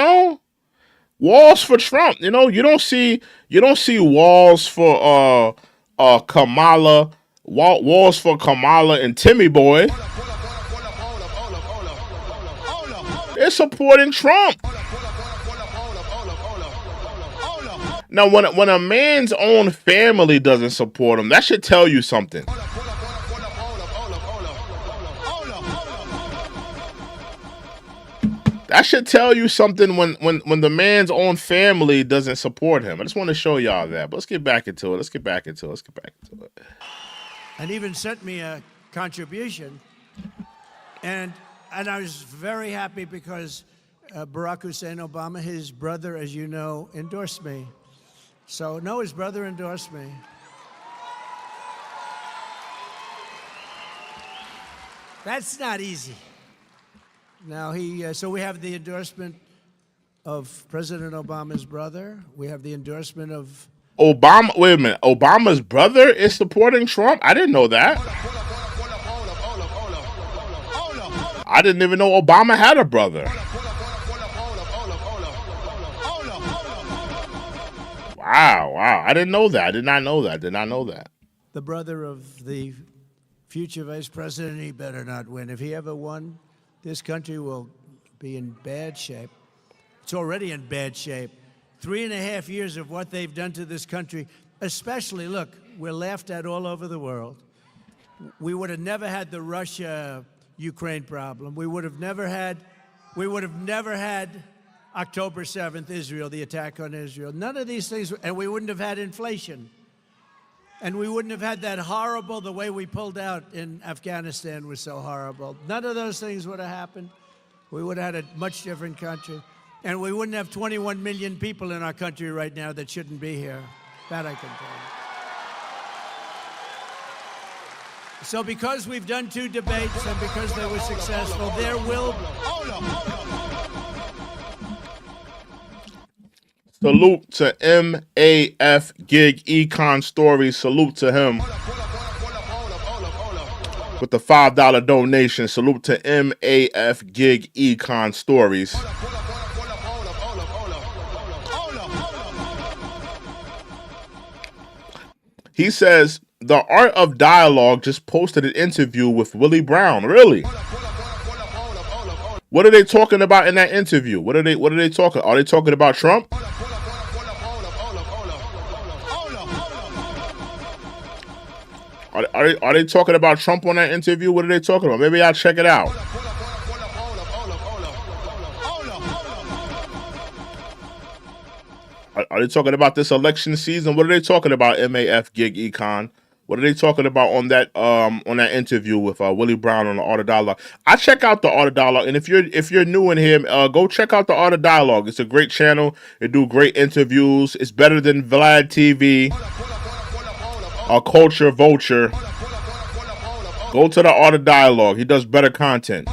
walls for Trump. You don't see walls for Kamala, walls for Kamala and Timmy Boy. They're supporting Trump. Now, when a man's own family doesn't support him, that should tell you something. That should tell you something when the man's own family doesn't support him. I just want to show y'all that. But let's get back into it. And even sent me a contribution. And I was very happy because Barack Hussein Obama, his brother, as you know, endorsed me. So, no, his brother endorsed me. That's not easy. Now, so we have the endorsement of President Obama's brother. We have the endorsement of Obama. Wait a minute. Obama's brother is supporting Trump? I didn't know that. I didn't even know Obama had a brother. Wow. I didn't know that. I did not know that. The brother of the future vice president. He better not win. If he ever won, this country will be in bad shape. It's already in bad shape. 3.5 years of what they've done to this country, especially, look, we're laughed at all over the world. We would have never had the Russia-Ukraine problem. We would have never had October 7th, Israel, the attack on Israel. None of these things, and we wouldn't have had inflation. And we wouldn't have had that horrible, the way we pulled out in Afghanistan was so horrible. None of those things would have happened. We would have had a much different country. And we wouldn't have 21 million people in our country right now that shouldn't be here. That I can tell you. So because we've done 2 debates and because they were successful, there will... Salute to MAF Gig Econ Stories. Salute to him with the $5 donation. Salute to MAF Gig Econ Stories. He says, The Art of Dialogue just posted an interview with Willie Brown. Really? What are they talking about in that interview? What are they talking? Are they talking about Trump? Are they talking about Trump on that interview? What are they talking about? Maybe I'll check it out. Are they talking about this election season? What are they talking about? MAF Gig Econ. What are they talking about on that interview with Willie Brown on the Art of Dialogue? I check out the Art of Dialogue, and if you're new in here, go check out the Art of Dialogue. It's a great channel. They do great interviews. It's better than Vlad TV, Culture Vulture. Go to the Art of Dialogue. He does better content.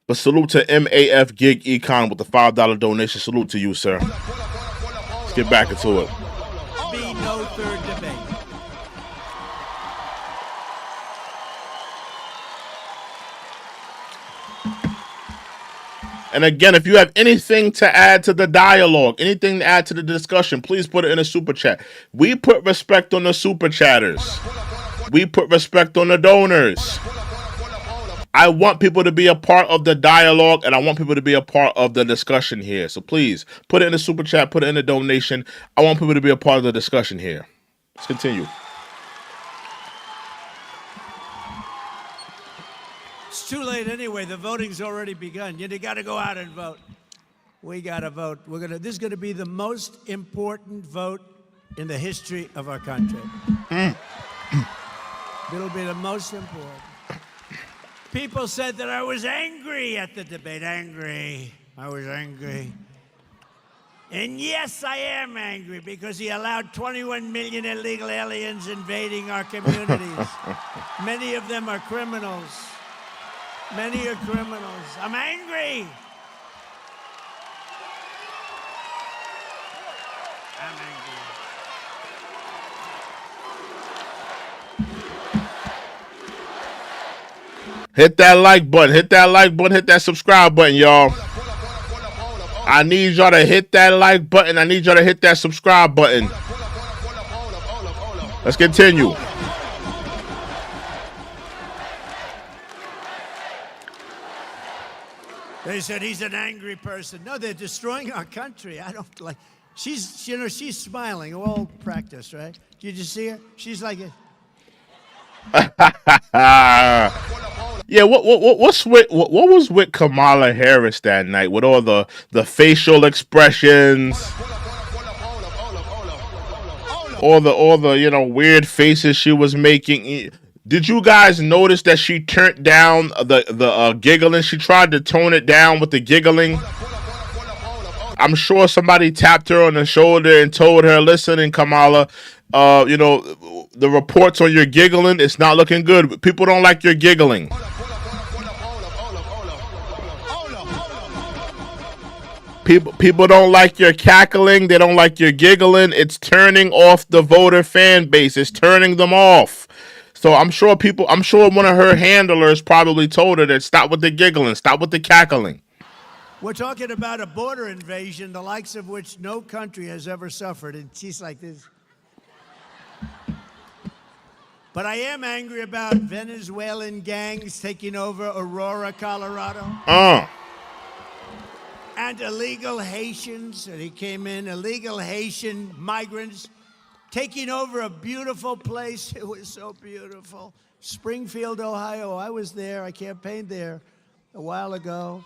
But salute to MAF Gig Econ with the $5 donation. Salute to you, sir. Let's get back into it. Be no third debate. And again, if you have anything to add to the dialogue, anything to add to the discussion, please put it in a super chat. We put respect on the super chatters. We put respect on the donors. I want people to be a part of the dialogue, and I want people to be a part of the discussion here. So please, put it in the super chat, put it in the donation. I want people to be a part of the discussion here. Let's continue. It's too late anyway. The voting's already begun. You got to go out and vote. We got to vote. This is going to be the most important vote in the history of our country. It'll be the most important. People said that I was angry at the debate. Angry. I was angry. And yes, I am angry because he allowed 21 million illegal aliens invading our communities. Many of them are criminals. Many are criminals. I'm angry. I'm angry. Hit that like button. Hit that like button. Hit that subscribe button, y'all. I need y'all to hit that like button. I need y'all to hit that subscribe button. Let's continue. They said he's an angry person. No, they're destroying our country. I don't like. She's smiling. All practice, right? Did you see her? She's like. Yeah, what was with Kamala Harris that night with all the facial expressions, all the weird faces she was making? Did you guys notice that she turned down the giggling? She tried to tone it down with the giggling. I'm sure somebody tapped her on the shoulder and told her, "Listen, Kamala, the reports on your giggling, it's not looking good. People don't like your giggling." People don't like your cackling. They don't like your giggling. It's turning off the voter fan base. It's turning them off. So I'm sure one of her handlers probably told her that stop with the giggling, stop with the cackling. We're talking about a border invasion, the likes of which no country has ever suffered. And she's like this. But I am angry about Venezuelan gangs taking over Aurora, Colorado. And illegal Haitians, and he came in, illegal Haitian migrants taking over a beautiful place. It was so beautiful. Springfield, Ohio. I was there. I campaigned there a while ago.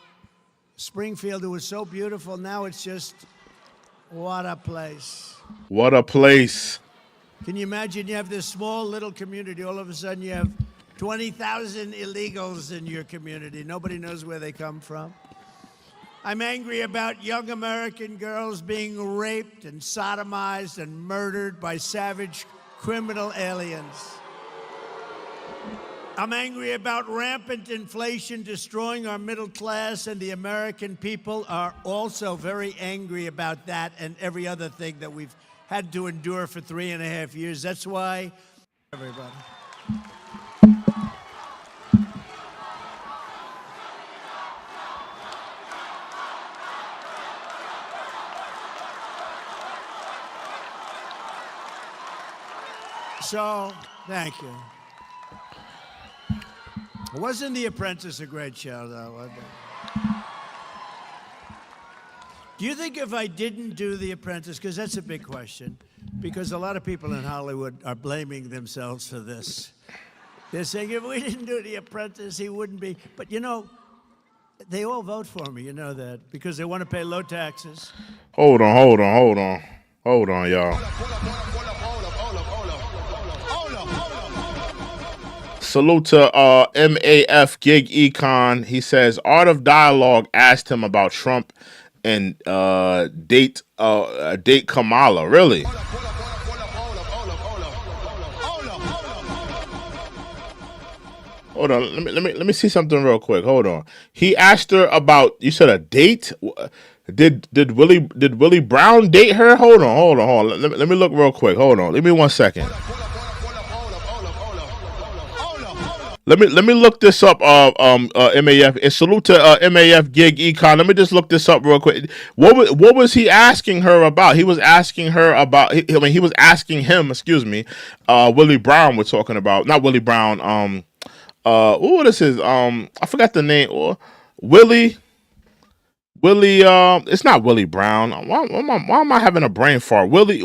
Springfield, it was so beautiful. Now it's just, what a place. What a place. Can you imagine you have this small little community, all of a sudden you have 20,000 illegals in your community. Nobody knows where they come from. I'm angry about young American girls being raped and sodomized and murdered by savage criminal aliens. I'm angry about rampant inflation destroying our middle class, and the American people are also very angry about that and every other thing that we've had to endure for 3.5 years. That's why, everybody. So, thank you. Wasn't The Apprentice a great show, though? Wasn't it? Do you think if I didn't do The Apprentice, because that's a big question, because a lot of people in Hollywood are blaming themselves for this. They're saying if we didn't do The Apprentice, he wouldn't be. But they all vote for me, you know that, because they want to pay low taxes. Hold on, y'all. Salute to MAF Gig Econ. He says, Art of Dialogue asked him about Trump and date Kamala. Really? Hold on, let me see something real quick. Hold on. He asked her about. You said a date. Did Willie Brown date her? Hold on. Let me look real quick. Hold on. Give me 1 second. Let me look this up. MAF, and salute to MAF Gig Econ. Let me just look this up real quick. What was he asking her about? He was asking her about. He was asking him. Excuse me. Willie Brown. We're talking about, not Willie Brown. What is his? I forgot the name. Willie. It's not Willie Brown. Why am I having a brain fart? Willie.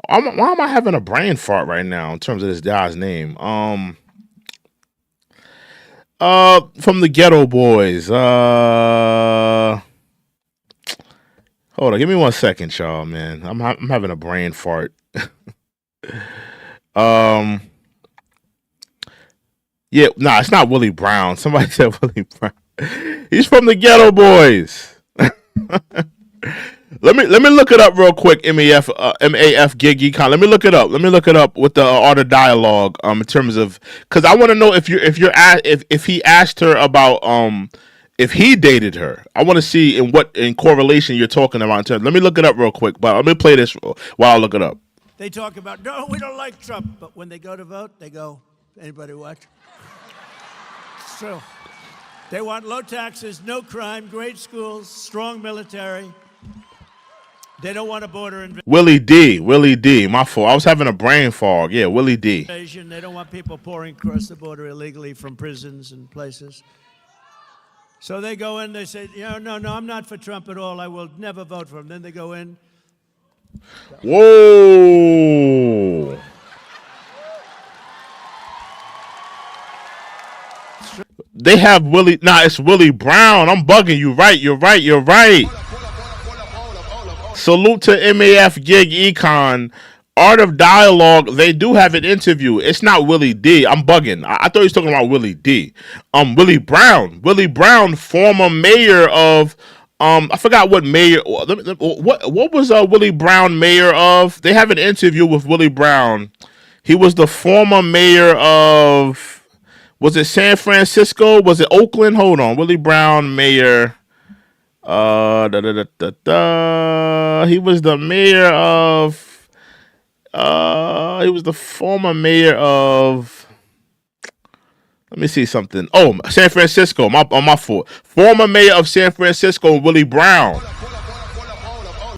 Why am I having a brain fart right now in terms of this guy's name? From the Ghetto Boys. Hold on, give me 1 second, y'all, man. I'm having a brain fart. Yeah, nah, it's not Willie Brown. Somebody said Willie Brown. He's from the Ghetto Boys. Let me look it up real quick. MAF Gig Econ. Let me look it up. Let me look it up with the art of dialogue. In terms of, because I want to know if he asked her about if he dated her. I want to see in correlation you're talking about. In terms. Let me look it up real quick. But let me play this while I look it up. They talk about, no, we don't like Trump. But when they go to vote, they go, anybody watch? It's true. They want low taxes, no crime, great schools, strong military. They don't want a border invasion. Willie D. My fault. I was having a brain fog. Yeah, Willie D. They don't want people pouring across the border illegally from prisons and places. So they go in, they say, no, I'm not for Trump at all. I will never vote for him. Then they go in. Whoa. They have Willie. Nah, it's Willie Brown. I'm bugging you. You're right. Salute to MAF Gig Econ. Art of Dialogue. They do have an interview. It's not Willie D. I'm bugging. I thought he was talking about Willie D. Willie Brown. Willie Brown, former mayor of. I forgot what mayor. What was Willie Brown mayor of? They have an interview with Willie Brown. He was the former mayor of. Was it San Francisco? Was it Oakland? Hold on. Willie Brown, mayor. He was the mayor of. He was the former mayor of. Let me see something. Oh, San Francisco. My fault. Former mayor of San Francisco, Willie Brown.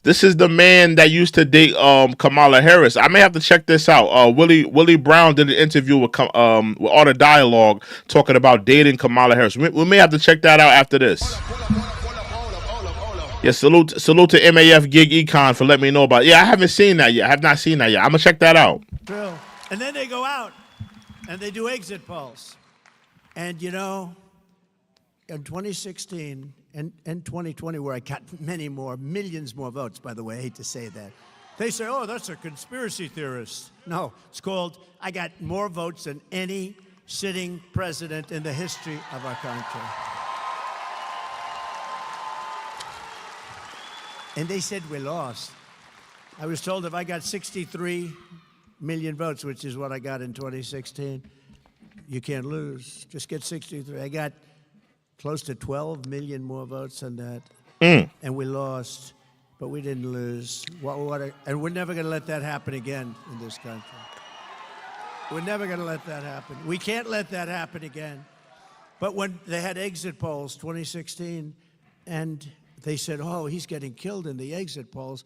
This is the man that used to date Kamala Harris. I may have to check this out. Willie Brown did an interview with Art of Dialogue talking about dating Kamala Harris. We may have to check that out after this. Yeah, salute to MAF Gig Econ for letting me know about it. Yeah, I haven't seen that yet. I have not seen that yet. I'm going to check that out. True. And then they go out and they do exit polls. And, in 2016 and 2020, where I got millions more votes, by the way, I hate to say that. They say, oh, that's a conspiracy theorist. No, it's called, I got more votes than any sitting president in the history of our country. And they said we lost. I was told if I got 63 million votes, which is what I got in 2016, you can't lose. Just get 63. I got close to 12 million more votes than that. And we lost, but we didn't lose. And we're never going to let that happen again in this country. We're never going to let that happen. We can't let that happen again. But when they had exit polls, 2016, and they said, oh, he's getting killed in the exit polls.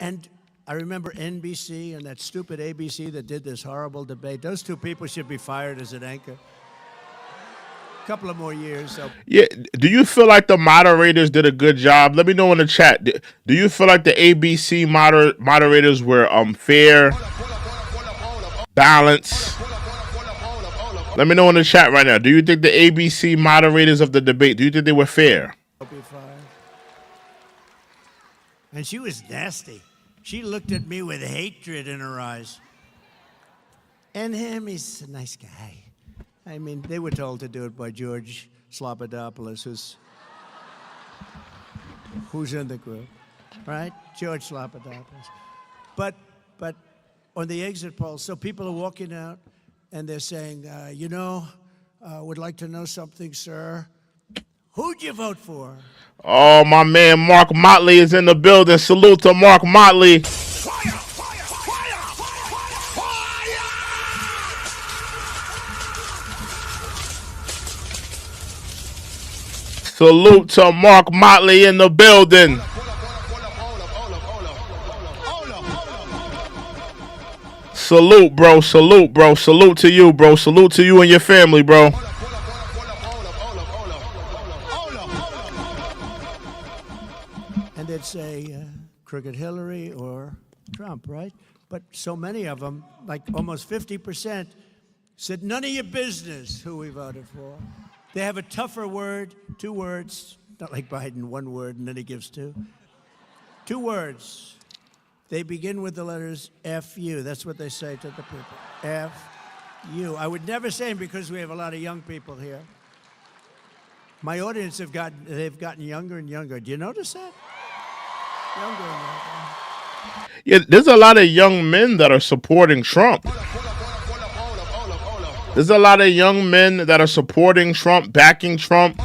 And I remember NBC and that stupid ABC that did this horrible debate. Those two people should be fired as an anchor. A couple of more years. So. Yeah. Do you feel like the moderators did a good job? Let me know in the chat. Do you feel like the ABC moderators were fair, balanced? Let me know in the chat right now. Do you think the ABC moderators of the debate, do you think they were fair? And she was nasty. She looked at me with hatred in her eyes. And him, he's a nice guy. I mean, they were told to do it by George Slobodanopoulos, who's who's in the group, right? George Lapadopoulos. But on the exit polls, so people are walking out and they're saying, would like to know something, sir. Who'd you vote for? Oh, my man Mark Motley is in the building. Salute to Mark Motley. Fire! Fire! Fire! Fire! Salute to Mark Motley in the building. Salute, bro. Salute, bro. Salute to you, bro. Salute to you and your family, bro. And they'd say, Crooked Hillary or Trump, right? But so many of them, like almost 50%, said, none of your business who we voted for. They have a tougher word, 2 words, not like Biden, 1 word, and then he gives 2. 2 words. They begin with the letters F-U. That's what they say to the people. F-U. I would never say them because we have a lot of young people here. My audience they've gotten younger and younger. Do you notice that? Younger and younger. Yeah, there's a lot of young men that are supporting Trump. There's a lot of young men that are supporting Trump, backing Trump,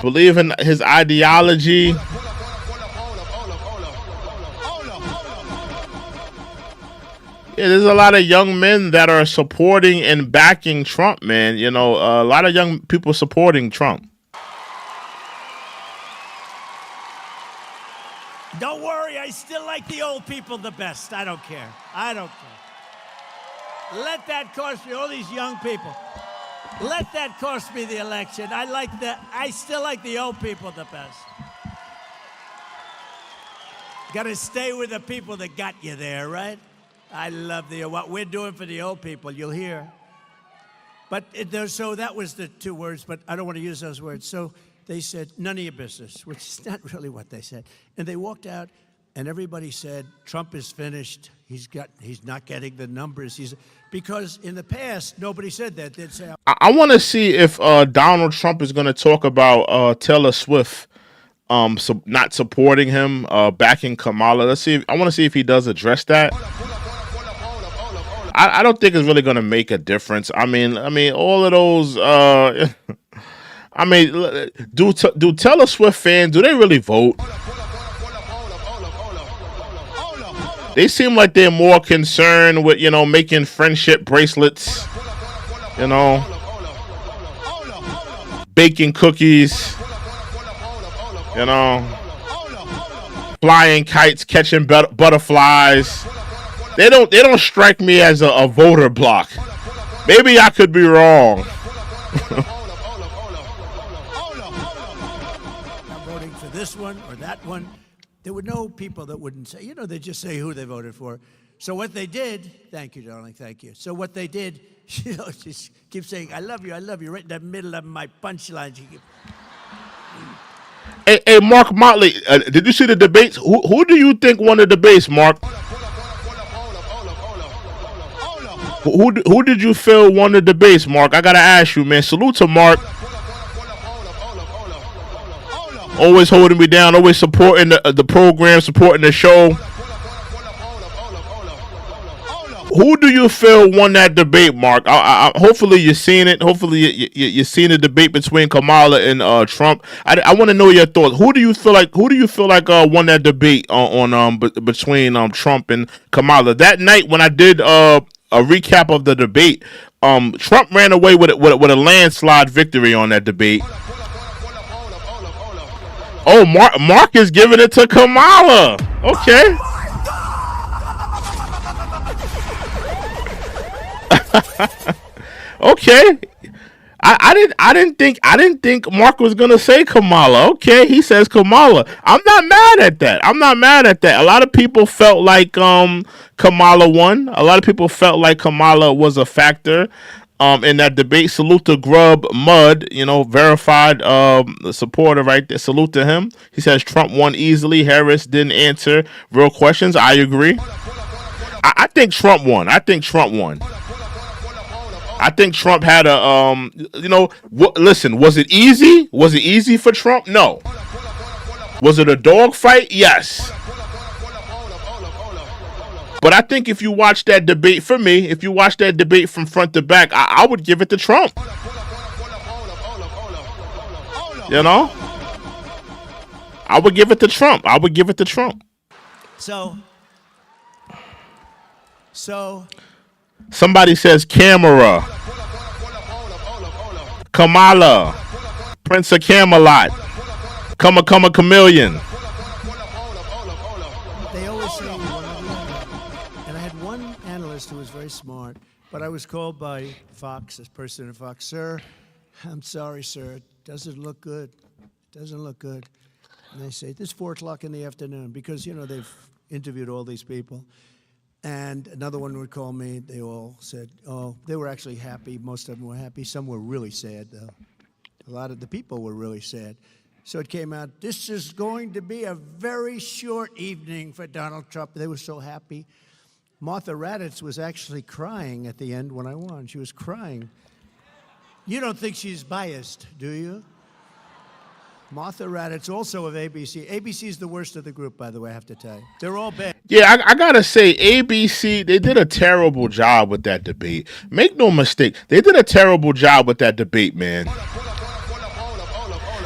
believe in his ideology. Yeah, there's a lot of young men that are supporting and backing Trump, man. You know, a lot of young people supporting Trump. Don't worry, I still like the old people the best. I don't care. I don't care. Let that cost me, all these young people. Let that cost me the election. I still like the old people the best. Got to stay with the people that got you there, right? I love what we're doing for the old people. You'll hear. But so that was the 2 words, but I don't want to use those words. So they said, none of your business, which is not really what they said. And they walked out, and everybody said, Trump is finished. He's not getting the numbers. Because in the past, nobody said that. They'd say, I want to see if Donald Trump is going to talk about Taylor Swift not supporting him, backing Kamala. I want to see if he does address that. I don't think it's really going to make a difference. I mean, all of those. Do Taylor Swift fans, do they really vote? They seem like they're more concerned with, making friendship bracelets, baking cookies, flying kites, catching butterflies. They don't strike me as a voter block. Maybe I could be wrong. I'm voting for this one or that one. There were no people that wouldn't say, they just say who they voted for. So what they did, thank you, darling, thank you. So what they did, just keep saying, I love you, right in the middle of my punchlines. Hey, Mark Motley, did you see the debates? Who do you think won the debates, Mark? Who did you feel won the debates, Mark? I gotta ask you, man. Salute to Mark. Always holding me down, always supporting the program, supporting the show. Who do you feel won that debate, Mark? Hopefully you've seen it. Hopefully you've seen the debate between Kamala and Trump. I want to know your thoughts. Who do you feel like won that debate between Trump and Kamala? That night when I did a recap of the debate, Trump ran away with a landslide victory on that debate. Oh, Mark is giving it to Kamala. Okay. Okay. I didn't think Mark was gonna say Kamala. Okay, he says Kamala. I'm not mad at that. A lot of people felt like Kamala won. A lot of people felt like Kamala was a factor in that debate. Salute to Grub Mud, verified supporter right there. Salute to him. He says Trump won easily. Harris didn't answer real questions. I agree. I think Trump won. I think Trump had a, listen, was it easy? Was it easy for Trump? No. Was it a dog fight? Yes. But I think if you watch that debate, for me, if you watch that debate from front to back, I would give it to Trump. You know? I would give it to Trump. I would give it to Trump. So Somebody says Camera, Kamala, Prince of Camelot, Come Chameleon. they always say one or the other. And I had one analyst who was very smart, but I was called by Fox, this person at Fox, sir, I'm sorry, sir, it doesn't look good. It doesn't look good. And they say, this is 4 o'clock in the afternoon, because, you know, they've interviewed all these people. And another one would call me. They all said, oh, they were actually happy. Most of them were happy. Some were really sad, though. A lot of the people were really sad. So it came out, this is going to be a very short evening for Donald Trump. They were so happy. Martha Raddatz was actually crying at the end when I won. She was crying. You don't think she's biased, do you? Martha Raddatz, also of ABC. ABC is the worst of the group, by the way, I have to tell you. They're all bad. Yeah, I gotta say, ABC, they did a terrible job with that debate. Make no mistake, they did a terrible job with that debate, man.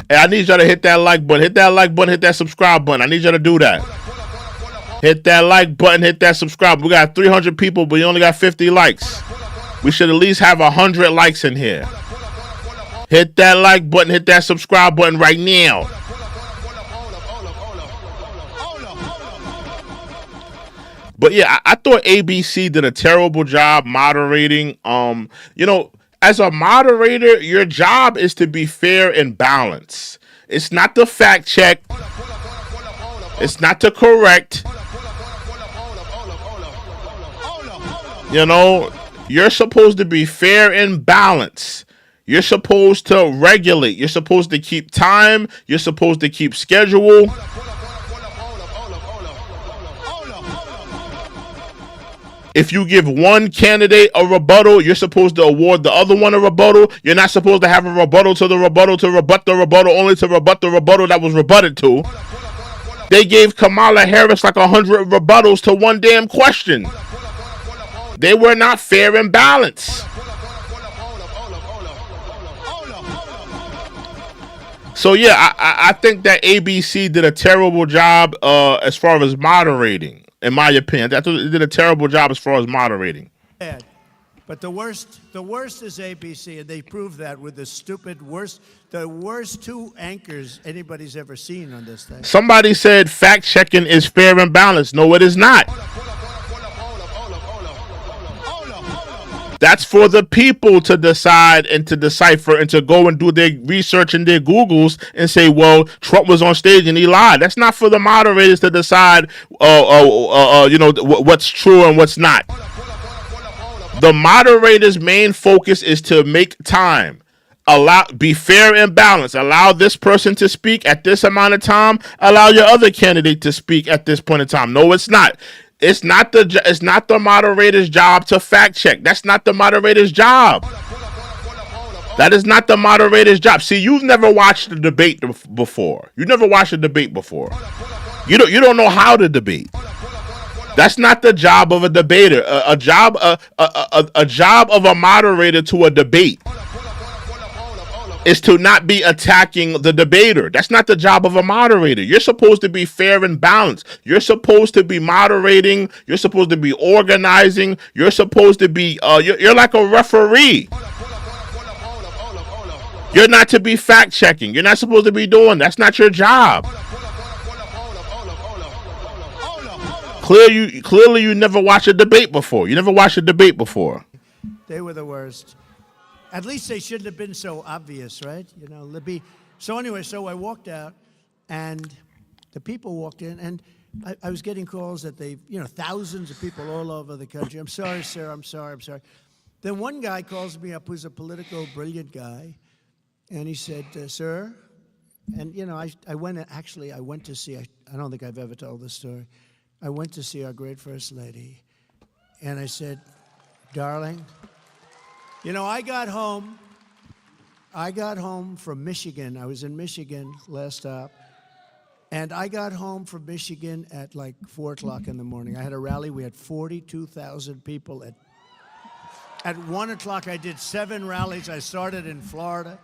Hey, I need y'all to hit that like button. Hit that like button, hit that subscribe button. I need y'all to do that. Hit that like button, hit that subscribe. We got 300 people, but we only got 50 likes. We should at least have 100 likes in here. Hit that like button, hit that subscribe button right now. But yeah, I thought ABC did a terrible job moderating. You know, as a moderator, your job is to be fair and balanced. It's not to fact check. It's not to correct. You know, you're supposed to be fair and balanced. You're supposed to regulate. You're supposed to keep time. You're supposed to keep schedule. If you give one candidate a rebuttal, you're supposed to award the other one a rebuttal. You're not supposed to have a rebuttal to the rebuttal to rebut the rebuttal, only to rebut the rebuttal that was rebutted to. They gave Kamala Harris like 100 rebuttals to one damn question. They were not fair and balanced. So yeah, I think that ABC did a terrible job as far as moderating, in my opinion. I thought they did a terrible job as far as moderating. But the worst is ABC, and they proved that with the worst 2 anchors anybody's ever seen on this thing. Somebody said fact checking is fair and balanced. No, it is not. That's for the people to decide and to decipher and to go and do their research and their Googles and say, well, Trump was on stage and he lied. That's not for the moderators to decide, you know, what's true and what's not. The moderator's main focus is to make time. Be fair and balanced. Allow this person to speak at this amount of time. Allow your other candidate to speak at this point in time. No, it's not. It's not the moderator's job to fact check. That's not the moderator's job. That is not the moderator's job. See, you've never watched a debate before. You never watched a debate before. You don't know how to debate. That's not the job of a debater. A job of a moderator to a debate is to not be attacking the debater. That's not the job of a moderator. You're supposed to be fair and balanced. You're supposed to be moderating. You're supposed to be organizing. You're supposed to be, you're like a referee. You're not to be fact checking. You're not supposed to be doing. That's not your job. Clearly you never watched a debate before. You never watched a debate before. They were the worst. At least they shouldn't have been so obvious, right? You know, so anyway, so I walked out, and the people walked in, and I was getting calls that thousands of people all over the country. I'm sorry, sir. I'm sorry. Then one guy calls me up who's a political brilliant guy, and he said, sir, and I went to see, I don't think I've ever told this story. I went to see our great First Lady, and I said, darling, I got home from Michigan. I was in Michigan last stop, And I got home from Michigan at like 4 o'clock in the morning. I had a rally. We had 42,000 people. At 1 o'clock, I did 7 rallies. I started in Florida.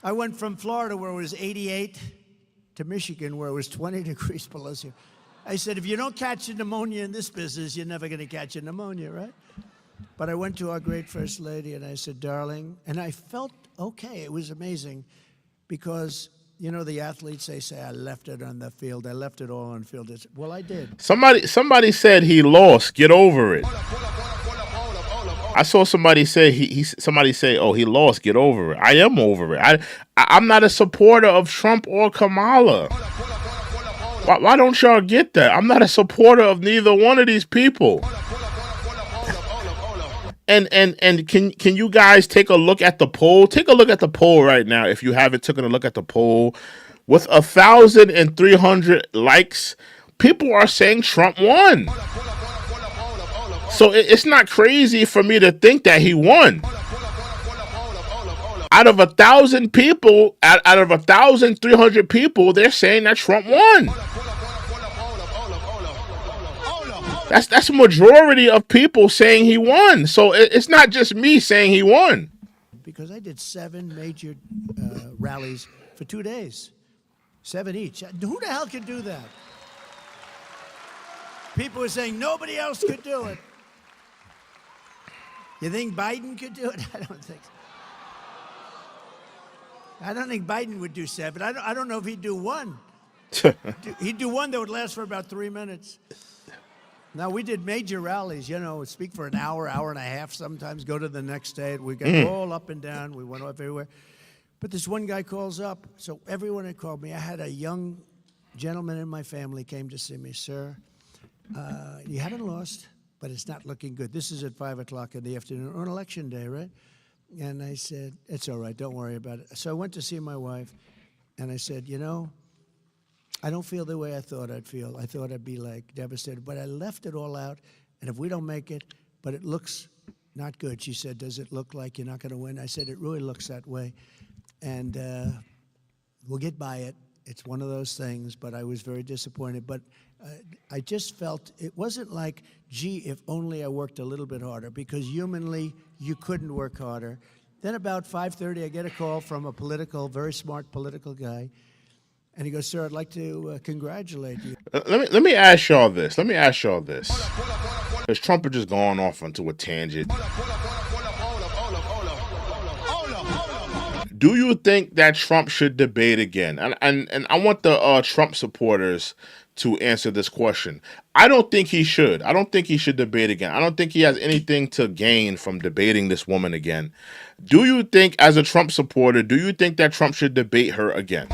I went from Florida, where it was 88, to Michigan, where it was 20 degrees below zero. I said, if you don't catch a pneumonia in this business, you're never going to catch a pneumonia, right? But I went to our great First Lady, and I said, darling, and I felt okay. It was amazing because, you know, the athletes, they say, I left it on the field. I left it all on the field. Well, I did. Somebody said he lost. Get over it. I saw somebody say somebody say, oh, he lost. Get over it. I am over it. I'm not a supporter of Trump or Kamala. Why don't y'all get that? I'm not a supporter of neither one of these people. And can you guys take a look at the poll? Take a look at the poll right now if you haven't taken a look at the poll. With 1,300 likes, people are saying Trump won. So it's not crazy for me to think that he won. Out of 1,000 people, out of 1,300 people, they're saying that Trump won. That's a majority of people saying he won. So it's not just me saying he won. Because I did 7 major rallies for 2 days. 7 each. Who the hell could do that? People were saying nobody else could do it. You think Biden could do it? I don't think so. I don't think Biden would do 7. I don't know if he'd do 1. He'd do 1 that would last for about 3 minutes. Now, we did major rallies, you know, speak for an hour, hour and a half sometimes, go to the next state. We got all up and down. We went off everywhere. But this one guy calls up. So everyone had called me. I had a young gentleman in my family came to see me. Sir, you haven't lost, but it's not looking good. This is at 5 o'clock in the afternoon on election day, right? And I said, it's all right. Don't worry about it. So I went to see my wife, and I said, you know, I don't feel the way I thought I'd feel. I thought I'd be like devastated, but I left it all out. And if we don't make it, but it looks not good. She said, does it look like you're not going to win? I said, it really looks that way. And we'll get by it. It's one of those things, but I was very disappointed. But I just felt it wasn't like, gee, if only I worked a little bit harder, because humanly, you couldn't work harder. Then about 5:30, I get a call from a very smart political guy. And he goes, sir, I'd like to congratulate you. Let me ask y'all this. Because Trump is just going off onto a tangent. Do you think that Trump should debate again? And I want the Trump supporters to answer this question. I don't think he should. I don't think he should debate again. I don't think he has anything to gain from debating this woman again. Do you think, as a Trump supporter, do you think that Trump should debate her again?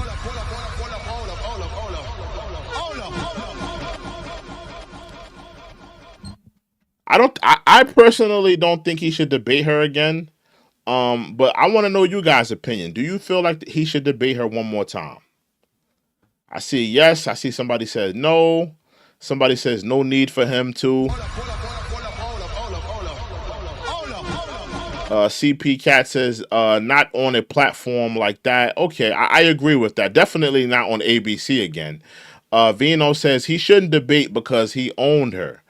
I personally don't think he should debate her again. But I want to know you guys' opinion. Do you feel like he should debate her one more time? I see yes. I see somebody says no. Somebody says no need for him to. CP Cat says not on a platform like that. Okay, I agree with that. Definitely not on ABC again. Vino says he shouldn't debate because he owned her.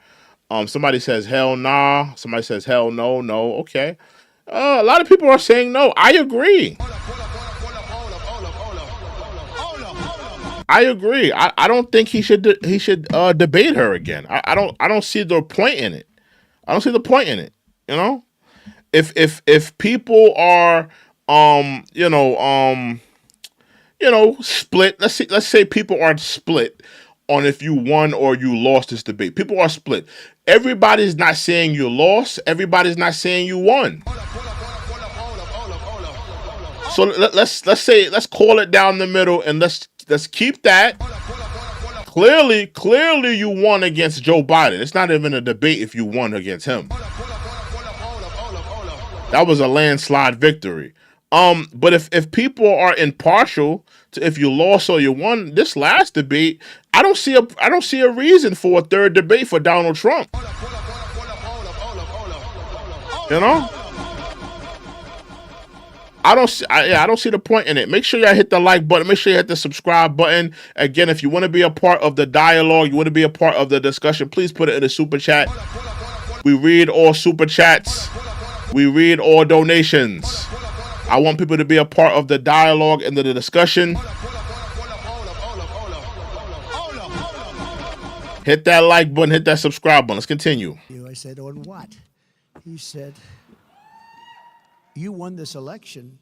Somebody says hell nah. Somebody says hell no. Okay. A lot of people are saying no. I agree. I don't think he should debate her again. I don't see the point in it. I don't see the point in it. You know, if people are split. Let's say people are split on if you won or you lost this debate. People are split. Everybody's not saying you lost. Everybody's not saying you won. So let's call it down the middle and let's keep that. Clearly you won against Joe Biden. It's not even a debate if you won against him. That was a landslide victory. But if people are impartial to if you lost or you won this last debate, I don't see a reason for a third debate for Donald Trump. You know? I don't see the point in it. Make sure y'all hit the like button. Make sure you hit the subscribe button. Again, if you want to be a part of the dialogue, you want to be a part of the discussion, please put it in the super chat. We read all super chats. We read all donations. I want people to be a part of the dialogue and the discussion. Hit that like button, hit that subscribe button. Let's continue. I said, on what? He said, you won this election.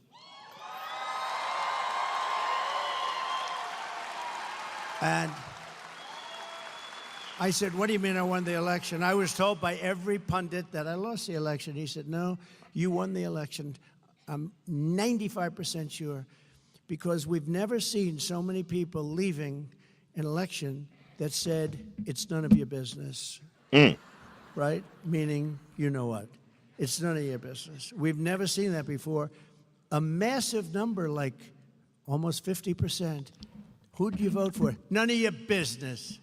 And I said, what do you mean I won the election? I was told by every pundit that I lost the election. He said, no, you won the election. I'm 95% sure, because we've never seen so many people leaving an election that said, it's none of your business. Right? Meaning, you know what? It's none of your business. We've never seen that before. A massive number, like almost 50%. Who'd you vote for? None of your business.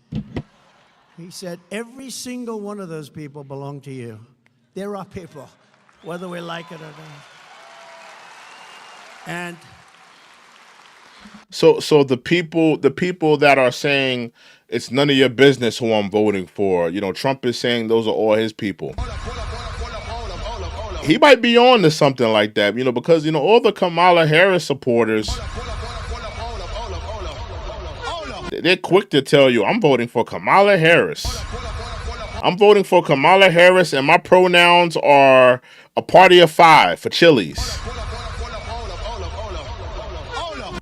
He said, every single one of those people belong to you. They're our people, whether we like it or not. And so the people that are saying it's none of your business who I'm voting for, you know, Trump is saying those are all his people. He might be on to something like that, you know, because, you know, all the Kamala Harris supporters, they're quick to tell you, I'm voting for Kamala Harris. I'm voting for Kamala Harris, and my pronouns are a party of 5 for Chili's.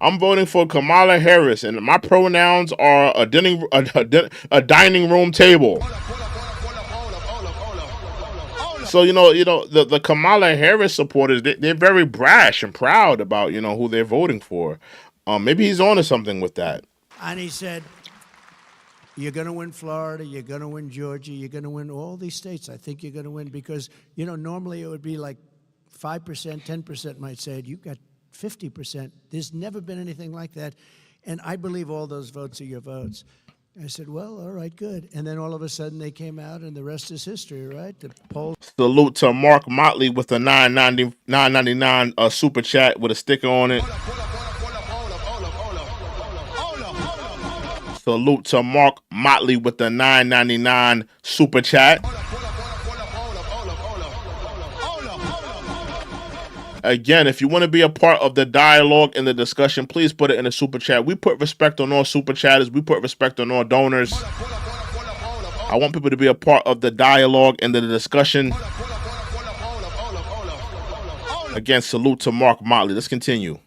I'm voting for Kamala Harris, and my pronouns are a dining room table. So, you know, the Kamala Harris supporters, they're very brash and proud about, you know, who they're voting for. Maybe he's on to something with that. And he said, you're going to win Florida, you're going to win Georgia, you're going to win all these states. I think you're going to win because, you know, normally it would be like 5%, 10% might say it. You got 50%. There's never been anything like that. And I believe all those votes are your votes. I said, well, all right, good. And then all of a sudden they came out and the rest is history, right? The polls. Salute to Mark Motley with a $9.99 super chat with a sticker on it. Salute to Mark Motley with the $9.99 super chat. Again, if you want to be a part of the dialogue and the discussion, please put it in the super chat. We put respect on all super chatters. We put respect on all donors. I want people to be a part of the dialogue and the discussion. Again, salute to Mark Motley. Let's continue.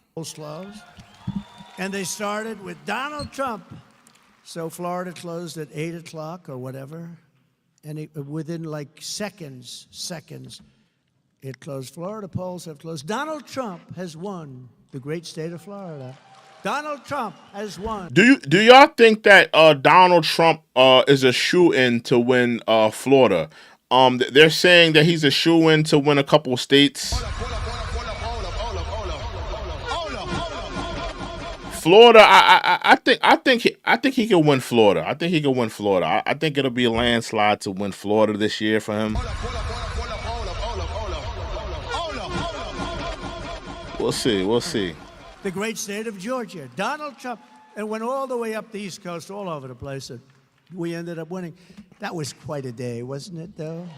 And they started with Donald Trump. So Florida closed at 8 o'clock or whatever. And within like seconds, it closed. Florida polls have closed. Donald Trump has won the great state of Florida. Donald Trump has won. Do y'all think that Donald Trump is a shoo-in to win Florida? They're saying that he's a shoo-in to win a couple states. Florida, I think he can win Florida. I think he can win Florida. I think it'll be a landslide to win Florida this year for him. We'll see. The great state of Georgia. Donald Trump. And went all the way up the East Coast, all over the place. And we ended up winning. That was quite a day, wasn't it, though?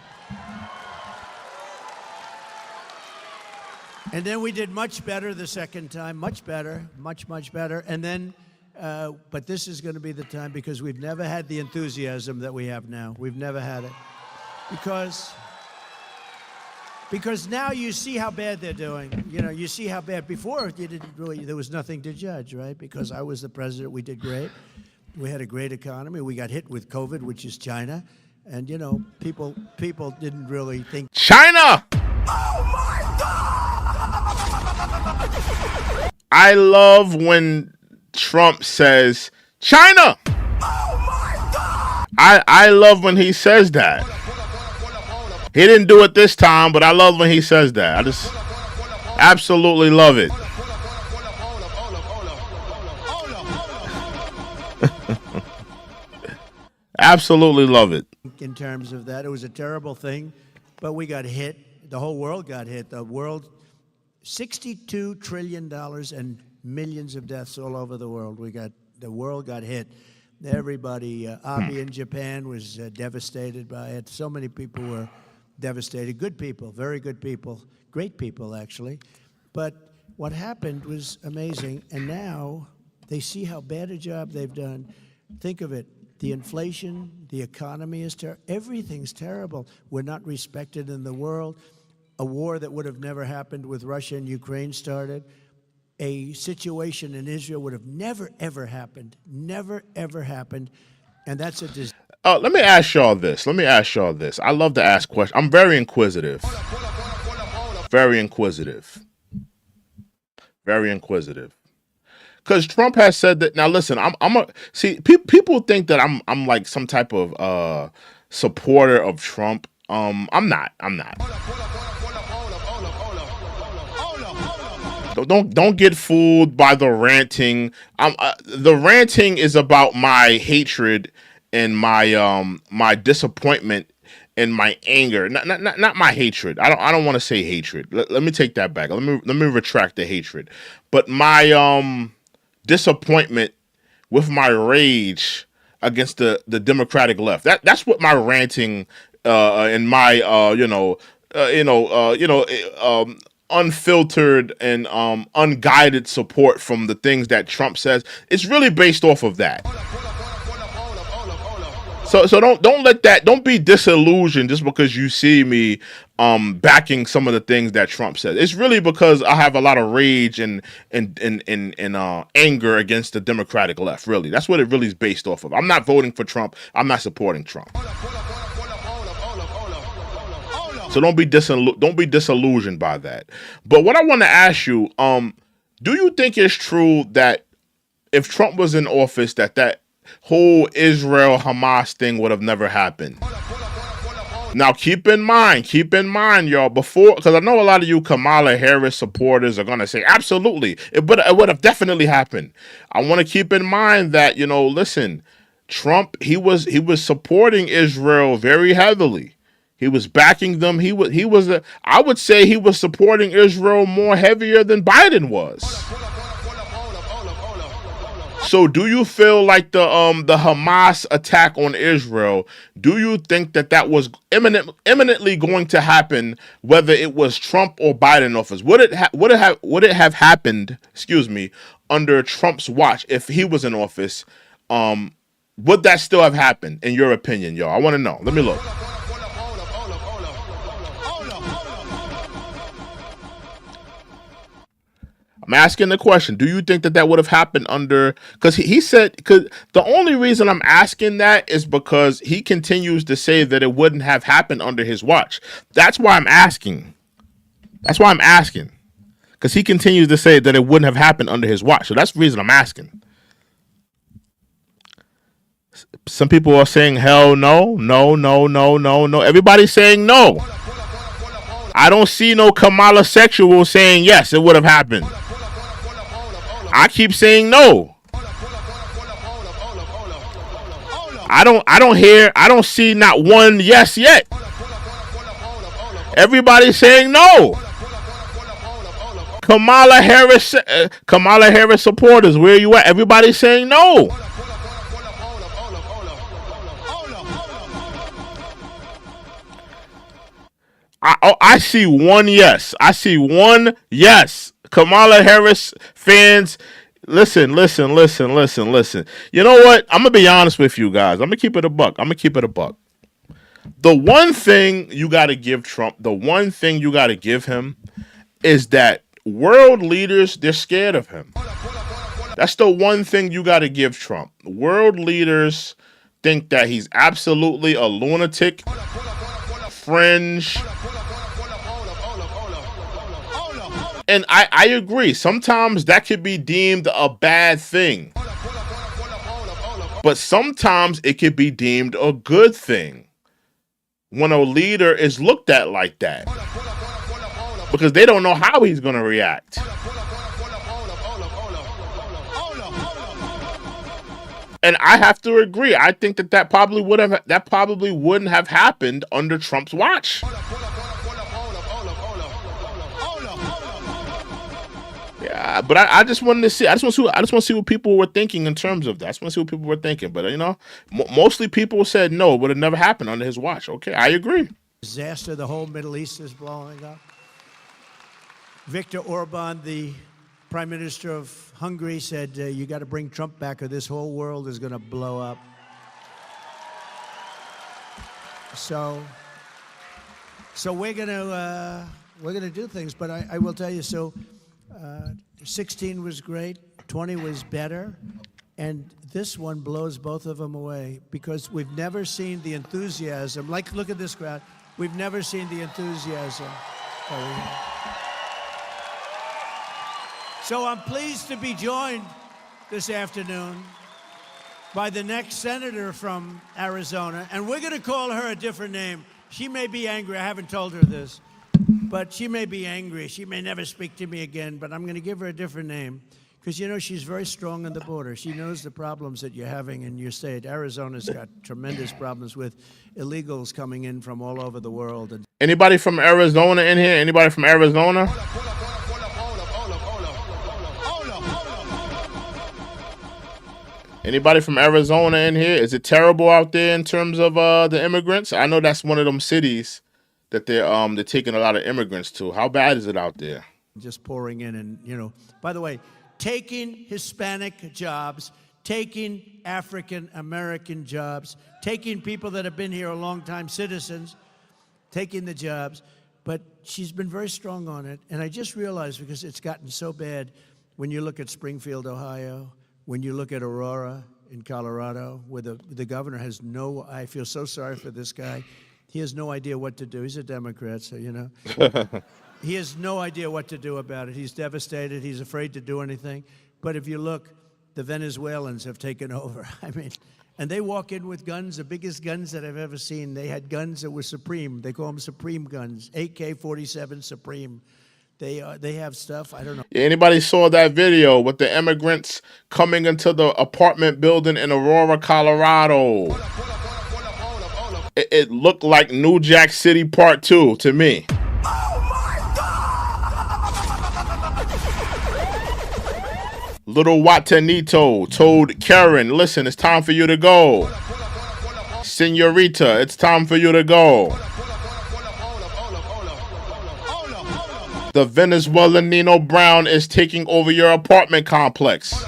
And then we did much better the second time. Much better. Much better. And then, but this is going to be the time because we've never had the enthusiasm that we have now. We've never had it. Because now you see how bad they're doing. You know, you see how bad. Before, you didn't really, there was nothing to judge, right? Because I was the president, we did great. We had a great economy. We got hit with COVID, which is China. And, you know, people didn't really think. China! Oh my God! I love when Trump says, China! Oh my God! I love when he says that. He didn't do it this time, but I love when he says that. I just absolutely love it. Absolutely love it. In terms of that, it was a terrible thing, but we got hit. The whole world got hit. The world $62 trillion and millions of deaths all over the world. The world got hit. Everybody, Abe in Japan was devastated by it. So many people were devastated. Good people, very good people, great people actually. But what happened was amazing, and now they see how bad a job they've done. Think of it. The inflation, the economy is terrible. Everything's terrible. We're not respected in the world. A war that would have never happened with Russia and Ukraine started. A situation in Israel would have never, ever happened. Never, ever happened. And that's a disaster. Let me ask y'all this. I love to ask questions. I'm very inquisitive. Very inquisitive. Very inquisitive. Because Trump has said that. Now, listen, people think that I'm like some type of supporter of Trump. I'm not. Don't get fooled by the ranting. The ranting is about my hatred and my disappointment and my anger. Not my hatred. I don't want to say hatred. Let me take that back. Let me retract the hatred. But my disappointment with my rage against the Democratic left. That's what my ranting and my unfiltered and unguided support from the things that Trump says. It's really based off of that. So don't be disillusioned just because you see me backing some of the things that Trump says. It's really because I have a lot of rage and anger against the Democratic left. Really, that's what it really is based off of. I'm not voting for Trump. I'm not supporting Trump. So don't be disillusioned by that. But what I want to ask you, do you think it's true that if Trump was in office, that whole Israel Hamas thing would have never happened? Now keep in mind, y'all, because I know a lot of you Kamala Harris supporters are gonna say absolutely, it would have definitely happened. I want to keep in mind that, listen, Trump, he was supporting Israel very heavily. He was backing them. I would say he was supporting Israel more heavier than Biden was. So do you feel like the Hamas attack on Israel, do you think that was imminently going to happen, whether it was Trump or Biden in office? Would it have happened, under Trump's watch if he was in office? Would that still have happened in your opinion, y'all? I want to know. Let me look. I'm asking the question. Do you think that would have happened under, because he said, because the only reason I'm asking that is because he continues to say that it wouldn't have happened under his watch. That's why I'm asking. Because he continues to say that it wouldn't have happened under his watch. So that's the reason I'm asking. Some people are saying, hell no. Everybody's saying no. I don't see no Kamala sexual saying yes, it would have happened. I keep saying no. I don't see not one yes yet. Everybody's saying no. Kamala Harris supporters, where you at? Everybody's saying no. I see one yes. Kamala Harris fans, listen. You know what? I'm going to be honest with you guys. I'm going to keep it a buck. The one thing you got to give Trump, the one thing you got to give him is that world leaders, they're scared of him. That's the one thing you got to give Trump. World leaders think that he's absolutely a lunatic, fringe. And I agree. Sometimes that could be deemed a bad thing. But sometimes it could be deemed a good thing when a leader is looked at like that. Because they don't know how he's going to react. And I have to agree. I think that probably wouldn't have happened under Trump's watch. Yeah, but I just wanted to see. I just want to see what people were thinking in terms of that. I just want to see what people were thinking. But mostly people said no, it would have never happened under his watch. Okay, I agree. Disaster. The whole Middle East is blowing up. Viktor Orban, the Prime Minister of Hungary, said, you got to bring Trump back or this whole world is going to blow up. So we're gonna do things, but I will tell you. So 16 was great, 20 was better, and this one blows both of them away because we've never seen the enthusiasm. Like, look at this crowd. We've never seen the enthusiasm that we have. So I'm pleased to be joined this afternoon by the next senator from Arizona, and we're going to call her a different name. She may be angry. I haven't told her this, but she may be angry. She may never speak to me again, but I'm going to give her a different name because, you know, she's very strong on the border. She knows the problems that you're having in your state. Arizona's got tremendous problems with illegals coming in from all over the world. And Anybody from Arizona in here? Anybody from Arizona? Anybody from Arizona in here? Is it terrible out there in terms of the immigrants? I know that's one of them cities that they're taking a lot of immigrants to. How bad is it out there? just pouring in and, you know, by the way, taking Hispanic jobs, taking African American jobs, taking people that have been here a long time, citizens, taking the jobs. But she's been very strong on it. And I just realized, because it's gotten so bad, when you look at Springfield, Ohio, when you look at Aurora in Colorado, where the governor has no, I feel so sorry for this guy. He has no idea what to do. He's a Democrat, so, you know. He has no idea what to do about it. He's devastated. He's afraid to do anything. But if you look, the Venezuelans have taken over. I mean, and they walk in with guns, the biggest guns that I've ever seen. They had guns that were Supreme. They call them Supreme guns, AK-47 Supreme. They have stuff, I don't know. Anybody saw that video with the immigrants coming into the apartment building in Aurora, Colorado? It looked like New Jack City Part 2 to me. Little Watanito told Karen, listen, it's time for you to go. Senorita, it's time for you to go. The Venezuelan Nino Brown is taking over your apartment complex.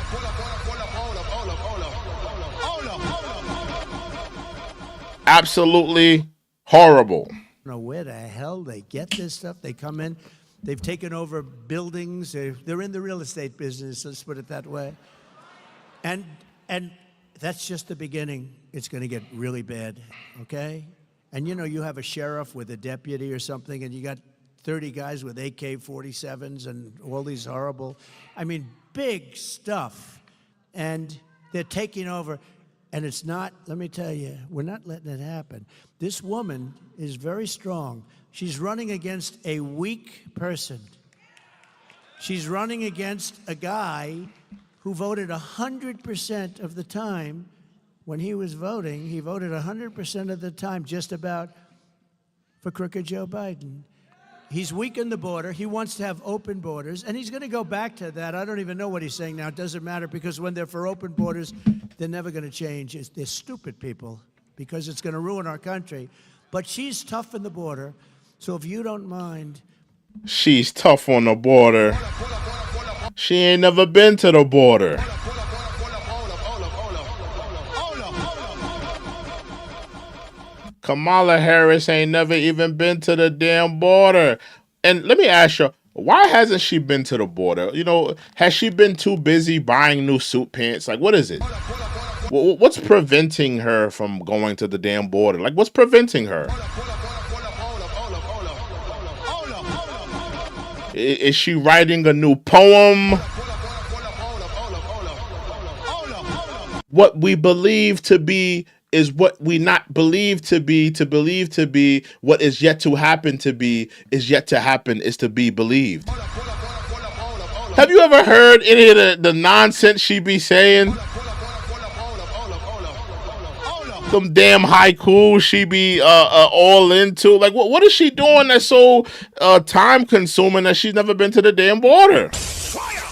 Absolutely horrible. I don't know where the hell they get this stuff. They come in, they've taken over buildings. They're in the real estate business, let's put it that way. And that's just the beginning. It's going to get really bad, okay? And, you know, you have a sheriff with a deputy or something, and you got 30 guys with AK-47s and all these horrible, I mean, big stuff. And they're taking over. And it's not, let me tell you, we're not letting it happen. This woman is very strong. She's running against a weak person. She's running against a guy who voted 100% of the time. When he was voting, he voted 100% of the time just about for crooked Joe Biden. He's weakened the border. He wants to have open borders, and he's going to go back to that. I don't even know what he's saying now. It doesn't matter, because when they're for open borders, they're never going to change. They're stupid people, because it's going to ruin our country. But she's tough on the border, so if you don't mind. She's tough on the border. She ain't never been to the border. Kamala Harris ain't never even been to the damn border. And let me ask you, why hasn't she been to the border? You know, has she been too busy buying new suit pants? Like, what is it? What's preventing her from going to the damn border? Like, what's preventing her? Is she writing a new poem? What we believe to be is what we not believe to be what is yet to happen to be is yet to happen is to be believed. Have you ever heard any of the nonsense she be saying? Some damn haiku she be all into. Like, what is she doing that's so time consuming that she's never been to the damn border? Fire!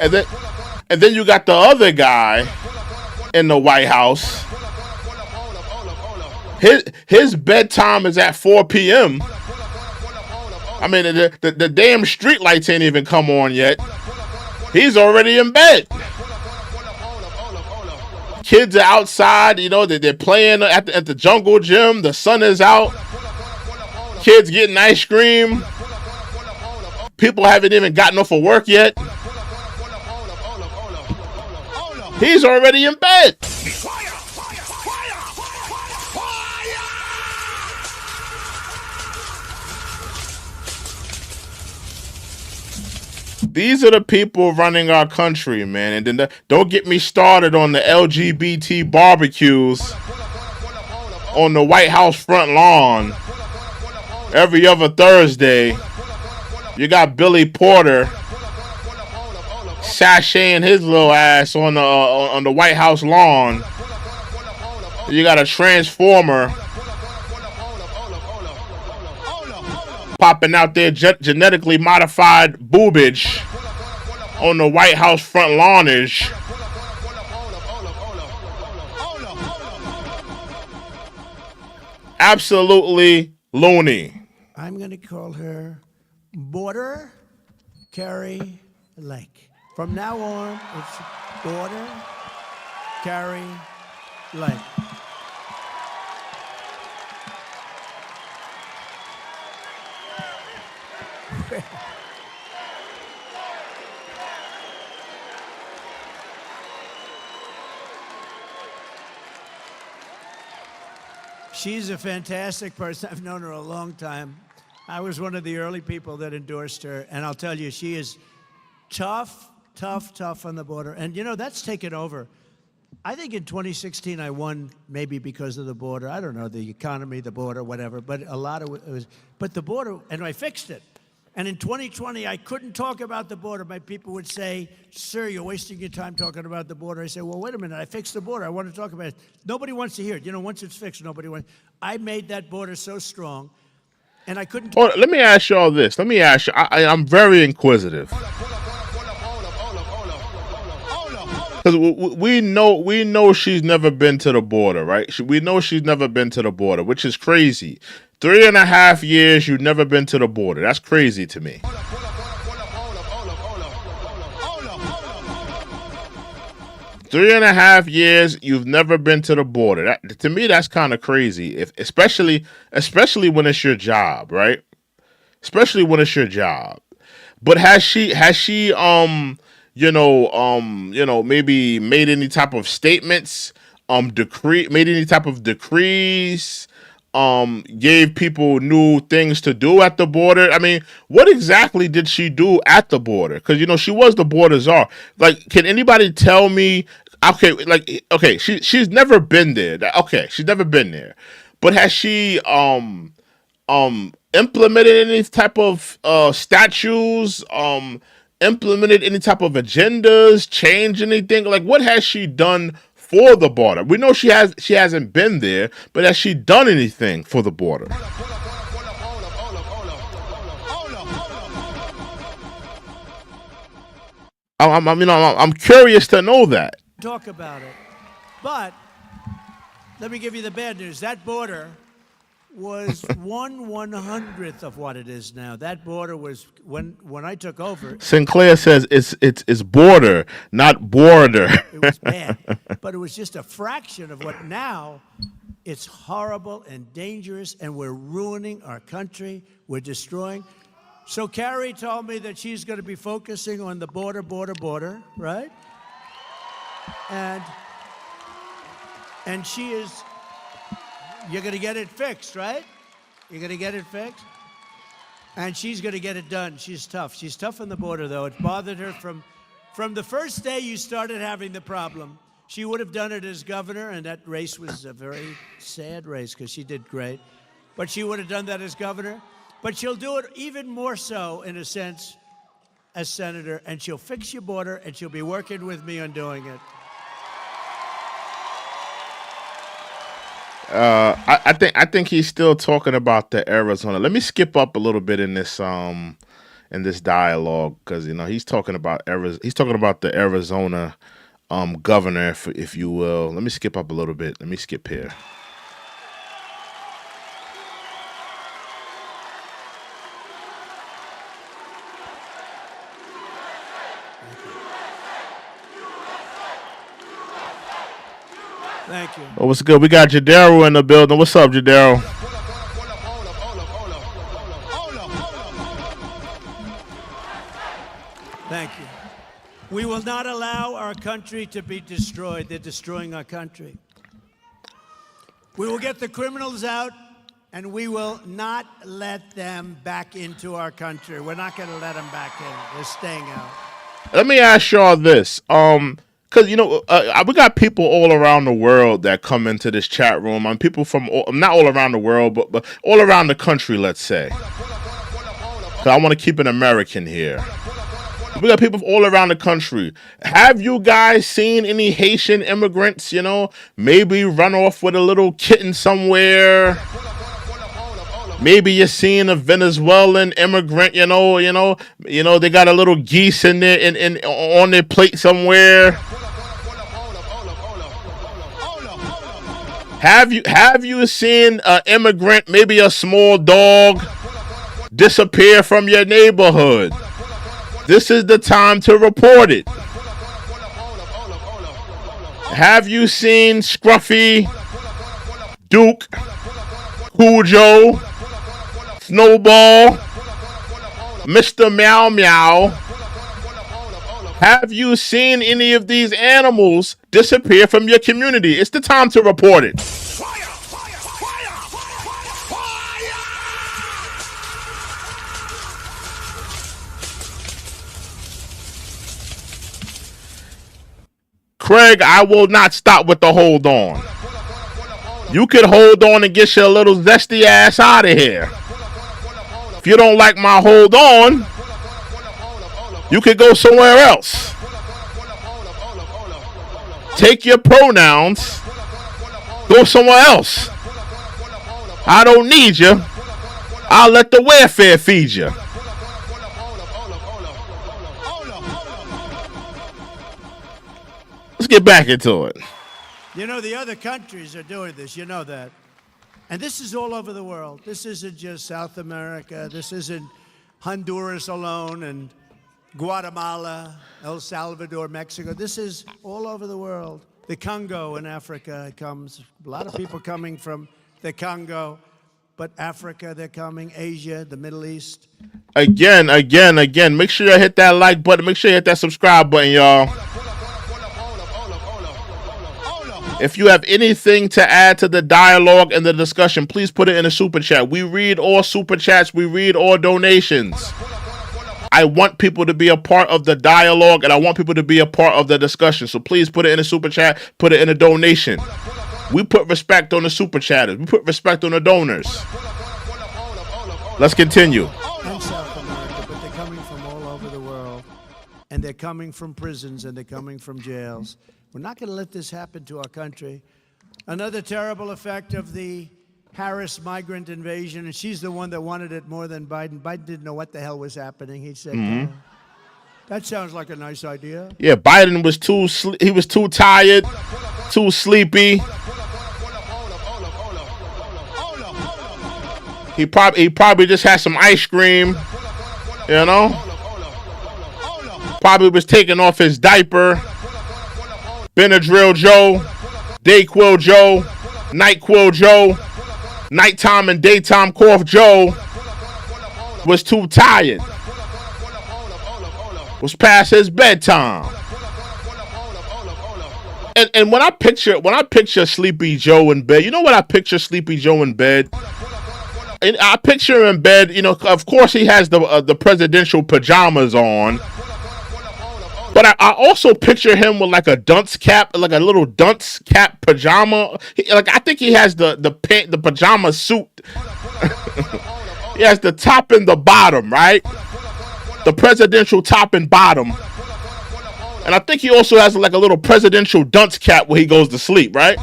And then you got the other guy in the White House. His bedtime is at 4 p.m. I mean, the damn street lights ain't even come on yet. He's already in bed. Kids are outside, you know, they're playing at the jungle gym. The sun is out. Kids getting ice cream. People haven't even gotten off of work yet. He's already in bed. These are the people running our country, man. And then don't get me started on the LGBT barbecues on the White House front lawn every other Thursday. You got Billy Porter sashaying his little ass on the White House lawn. You got a transformer popping out there genetically modified boobage on the White House front lawnage. Absolutely loony. I'm going to call her Border Carrie Lake. From now on, it's Border Carrie Lake. She's a fantastic person. I've known her a long time. I was one of the early people that endorsed her, and I'll tell you, she is tough on the border. And you know, that's taken over. I think in 2016 I won maybe because of the border. I don't know, the economy, the border, whatever, but a lot of it was, but the border, and I fixed it. And in 2020, I couldn't talk about the border. My people would say, sir, you're wasting your time talking about the border. I say, well, wait a minute, I fixed the border. I want to talk about it. Nobody wants to hear it. You know, once it's fixed, nobody wants. I made that border so strong, and I couldn't. Oh, let me ask you all this. Let me ask you, I'm very inquisitive. Because we know she's never been to the border, right? We know she's never been to the border, which is crazy. 3.5 years you've never been to the border. That's crazy to me. 3.5 years you've never been to the border. To me, that's kind of crazy. Especially when it's your job, right? Especially when it's your job. But has she maybe made any type of statements, made any type of decrees, gave people new things to do at the border? I mean, what exactly did she do at the border? Because, you know, she was the border czar. Like, can anybody tell me, she's never been there. Okay, she's never been there. But has she, implemented any type of statutes, implemented any type of agendas, changed anything? Like, what has she done for the border? We know she hasn't been there, but has she done anything for the border? I'm curious to know that. Talk about it. But let me give you the bad news. That border was 1/100th of what it is now. That border was when I took over. Sinclair says it's border, not border. It was bad, but it was just a fraction of what now. It's horrible and dangerous, and we're ruining our country. We're destroying. So Carrie told me that she's going to be focusing on the border, right? And she is. You're going to get it fixed, right? You're going to get it fixed? And she's going to get it done. She's tough. She's tough on the border, though. It bothered her from the first day you started having the problem. She would have done it as governor, and that race was a very sad race because she did great. But she would have done that as governor. But she'll do it even more so, in a sense, as senator, and she'll fix your border, and she'll be working with me on doing it. I think he's still talking about the Arizona. Let me skip up a little bit in this in this dialogue, because he's talking about the Arizona governor, if you will. Let me skip up a little bit. Let me skip here. Thank you. Oh, what's good? We got Jadero in the building. What's up, Jadero? Thank you. We will not allow our country to be destroyed. They're destroying our country. We will get the criminals out, and we will not let them back into our country. We're not going to let them back in. They're staying out. Let me ask y'all this. Because, we got people all around the world that come into this chat room. People from, not all around the world, but all around the country, let's say. Because I want to keep an American here. We got people all around the country. Have you guys seen any Haitian immigrants, maybe run off with a little kitten somewhere? Maybe you're seeing a Venezuelan immigrant, they got a little geese in there in on their plate somewhere. Have you seen an immigrant, maybe a small dog, disappear from your neighborhood? This is the time to report it. Have you seen Scruffy, Duke, Cujo, Snowball, Mr. Meow Meow? Have you seen any of these animals disappear from your community? It's the time to report it. Craig, I will not stop with the hold on. You could hold on and get your little zesty ass out of here. If you don't like my hold on, you could go somewhere else. Take your pronouns, go somewhere else. I don't need you. I'll let the welfare feed you. Let's get back into it. The other countries are doing this. You know that. And this is all over the world. This isn't just South America. This isn't Honduras alone and Guatemala, El Salvador, Mexico. This is all over the world. The Congo in Africa comes. A lot of people coming from the Congo. But Africa, they're coming. Asia, the Middle East. Again. Make sure you hit that like button. Make sure you hit that subscribe button, y'all. If you have anything to add to the dialogue and the discussion, please put it in a super chat. We read all super chats. We read all donations. I want people to be a part of the dialogue, and I want people to be a part of the discussion. So please put it in a super chat. Put it in a donation. We put respect on the super chatters. We put respect on the donors. Let's continue. And South America, but they're coming from all over the world. And they're coming from prisons, and they're coming from jails. We're not going to let this happen to our country. Another terrible effect of the Harris migrant invasion, and she's the one that wanted it more than Biden. Biden didn't know what the hell was happening. He said, that sounds like a nice idea. Yeah, Biden was he was too tired, too sleepy. He probably just had some ice cream, Probably was taking off his diaper. Benadryl Joe, Dayquil Joe, NyQuil Joe, nighttime and daytime cough Joe was too tired. Was past his bedtime. And when I picture Sleepy Joe in bed, you know what I picture Sleepy Joe in bed? And I picture him in bed, of course he has the presidential pajamas on. But I also picture him with like a dunce cap, like a little dunce cap pajama. I think he has the pajama suit. He has the top and the bottom, right? The presidential top and bottom. And I think he also has like a little presidential dunce cap where he goes to sleep, right?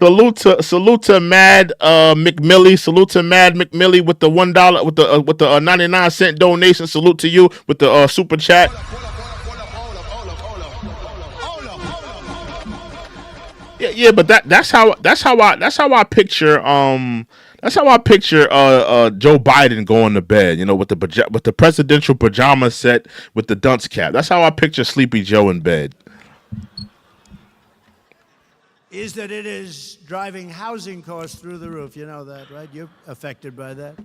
Salute to Mad McMillie. Salute to Mad McMillie with the $1 with the 99-cent donation. Salute to you with the super chat. Yeah, but that's how I picture Joe Biden going to bed, with the presidential pajama set with the dunce cap. That's how I picture Sleepy Joe in bed. Is that it is driving housing costs through the roof. You know that, right? You're affected by that.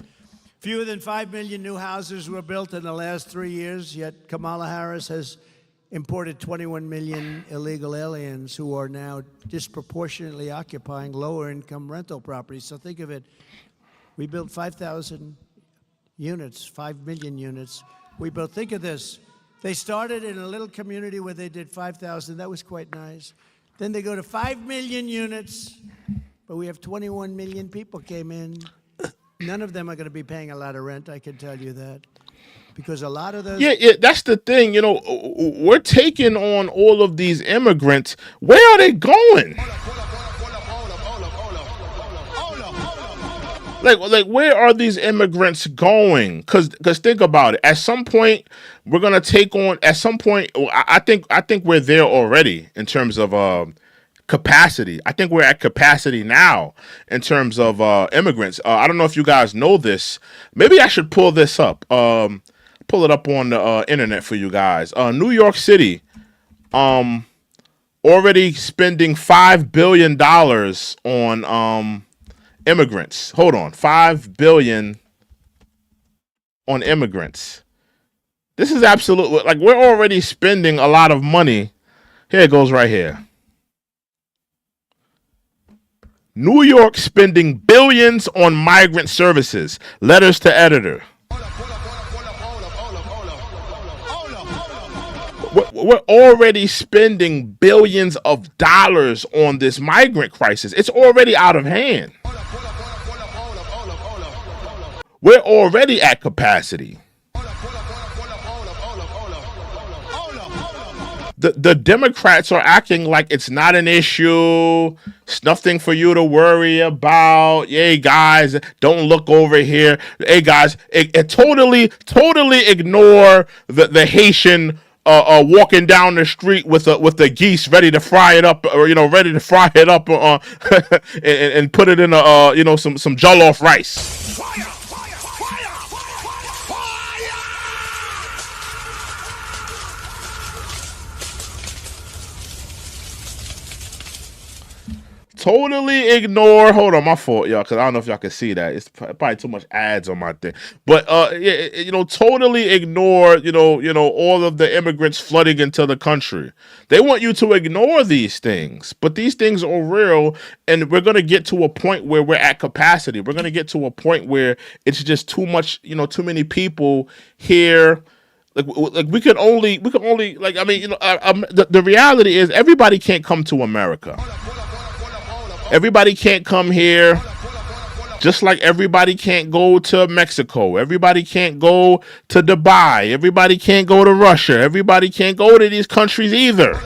Fewer than 5 million new houses were built in the last 3 years, yet Kamala Harris has imported 21 million illegal aliens who are now disproportionately occupying lower-income rental properties. So think of it. We built 5,000 units, 5 million units. Think of this. They started in a little community where they did 5,000. That was quite nice. Then they go to 5 million units, but we have 21 million people came in. None of them are going to be paying a lot of rent, I can tell you that. Because a lot of those... Yeah, that's the thing. We're taking on all of these immigrants. Where are they going? Like, where are these immigrants going? Because think about it. At some point, we're gonna take on. At some point, I think we're there already in terms of capacity. I think we're at capacity now in terms of immigrants. I don't know if you guys know this. Maybe I should pull this up. Pull it up on the internet for you guys. New York City, already spending $5 billion on immigrants. Hold on, $5 billion on immigrants. This is absolutely, like, we're already spending a lot of money. Here it goes right here. New York spending billions on migrant services. Letters to editor. We're already spending billions of dollars on this migrant crisis. It's already out of hand. We're already at capacity. The Democrats are acting like it's not an issue. It's nothing for you to worry about. Hey, guys, don't look over here. Hey, guys, totally ignore the Haitian walking down the street with the geese ready to fry it up, or ready to fry it up and put it in some jollof rice. Fire! Fire! Fire! Fire! Totally ignore. Hold on, my fault, y'all, because I don't know if y'all can see that. It's probably too much ads on my thing. But totally ignore. All of the immigrants flooding into the country. They want you to ignore these things, but these things are real, and we're gonna get to a point where we're at capacity. We're gonna get to a point where it's just too much. Too many people here. Like we could only like, I mean, the reality is everybody can't come to America. Everybody can't come here, just like everybody can't go to Mexico. Everybody can't go to Dubai. Everybody can't go to Russia. Everybody can't go to these countries either.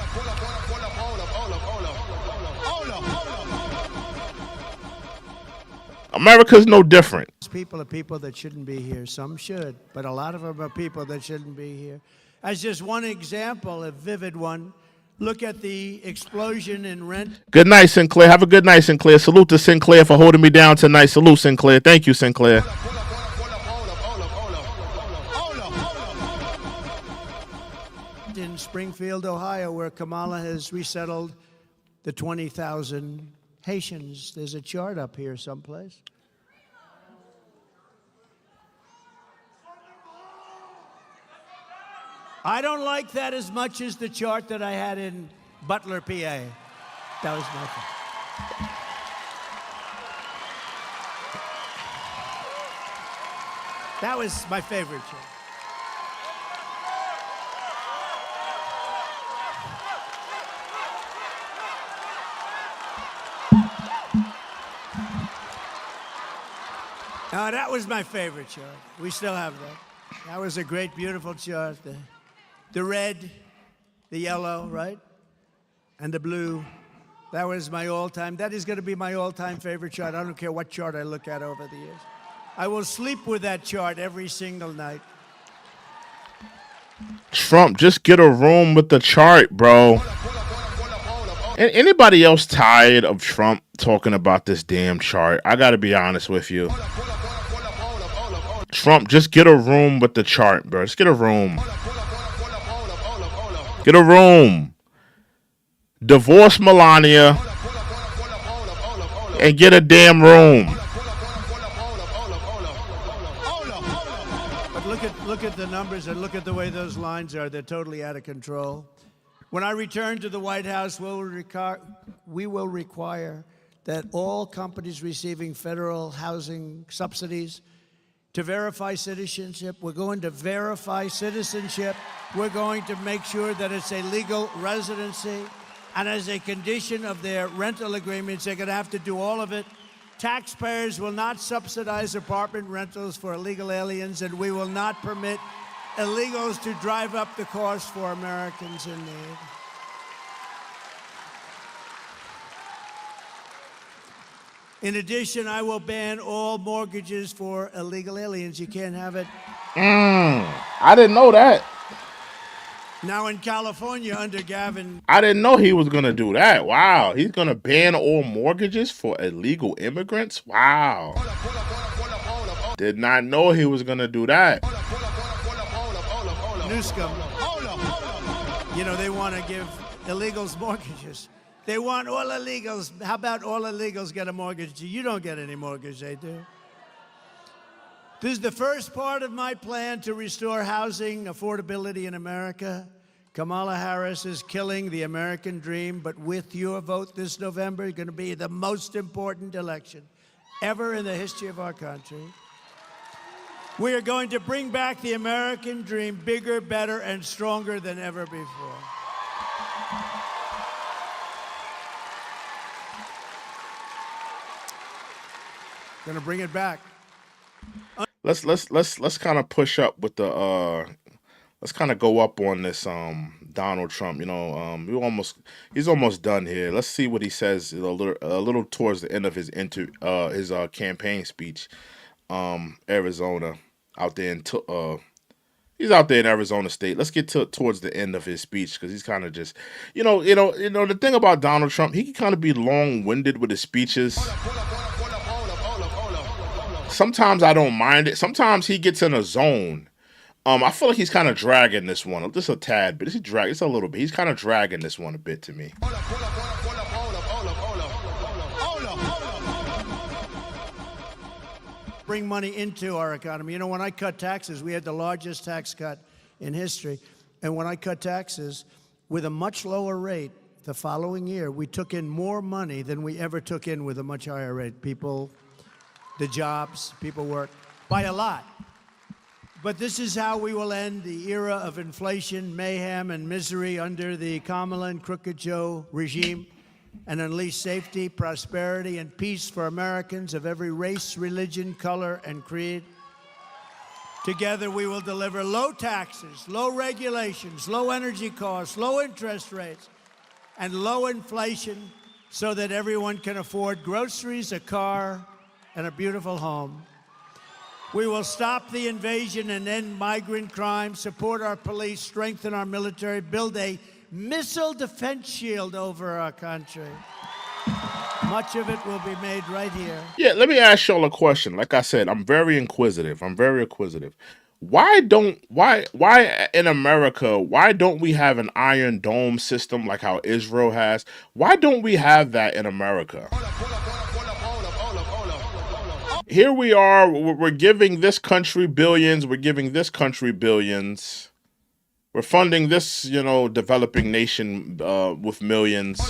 America's no different. People are people that shouldn't be here. Some should, but a lot of them are people that shouldn't be here. As just one example, a vivid one, look at the explosion in rent. Good night, Sinclair. Have a good night, Sinclair. Salute to Sinclair for holding me down tonight. Salute, Sinclair. Thank you, Sinclair. In Springfield, Ohio, where Kamala has resettled the 20,000 Haitians. There's a chart up here someplace. I don't like that as much as the chart that I had in Butler, PA. That was my fault. That was my favorite chart. That was my favorite chart. We still have that. That was a great, beautiful chart. The red, the yellow, right? And the blue. That was my all-time. That is going to be my all-time favorite chart. I don't care what chart I look at over the years. I will sleep with that chart every single night. Trump, just get a room with the chart, bro. And anybody else tired of Trump talking about this damn chart? I gotta be honest with you. Trump, just get a room with the chart, bro. Just get a room. Get a room. Divorce Melania and get a damn room. But look at the numbers and look at the way those lines are. They're totally out of control. When I return to the White House, we will require that all companies receiving federal housing subsidies to verify citizenship. We're going to verify citizenship. We're going to make sure that it's a legal residency. And as a condition of their rental agreements, they're going to have to do all of it. Taxpayers will not subsidize apartment rentals for illegal aliens, and we will not permit illegals to drive up the cost for Americans in need. In addition, I will ban all mortgages for illegal aliens. You can't have it. I didn't know that. Now in California, under Gavin, I didn't know he was going to do that. Wow. He's going to ban all mortgages for illegal immigrants? Wow. Did not know he was going to do that. Newscomb, you know, they want to give illegals mortgages. They want all illegals. How about all illegals get a mortgage? You don't get any mortgage, they do. This is the first part of my plan to restore housing affordability in America. Kamala Harris is killing the American dream, but with your vote this November, it's going to be the most important election ever in the history of our country. We are going to bring back the American dream bigger, better, and stronger than ever before. Going to bring it back. Let's kind of push up with the let's kind of go up on this Donald Trump. You know, he's almost done here. Let's see what he says a little towards the end of his campaign speech. Arizona, out there in he's out there in Arizona State. Let's get towards the end of his speech because he's kind of just, you know, the thing about Donald Trump, he can kind of be long-winded with his speeches. Sometimes I don't mind it. Sometimes he gets in a zone. I feel like he's kind of dragging this one, just a tad bit. It's a little bit. He's kind of dragging this one a bit to me. Bring money into our economy. You know, when I cut taxes, we had the largest tax cut in history. And when I cut taxes with a much lower rate the following year, we took in more money than we ever took in with a much higher rate. People, the jobs, people work by a lot. But this is how we will end the era of inflation, mayhem, and misery under the Kamala and Crooked Joe regime and unleash safety, prosperity, and peace for Americans of every race, religion, color, and creed. Together, we will deliver low taxes, low regulations, low energy costs, low interest rates, and low inflation so that everyone can afford groceries, a car, and a beautiful home. We will stop the invasion and end migrant crime, support our police, strengthen our military, build a missile defense shield over our country. Much of it will be made right here. Yeah, let me ask y'all a question. Like I said, I'm very inquisitive. Why in America, why don't we have an Iron Dome system like how Israel has? Why don't we have that in America? Here we are, we're giving this country billions, we're giving this country billions. We're funding this, developing nation with millions.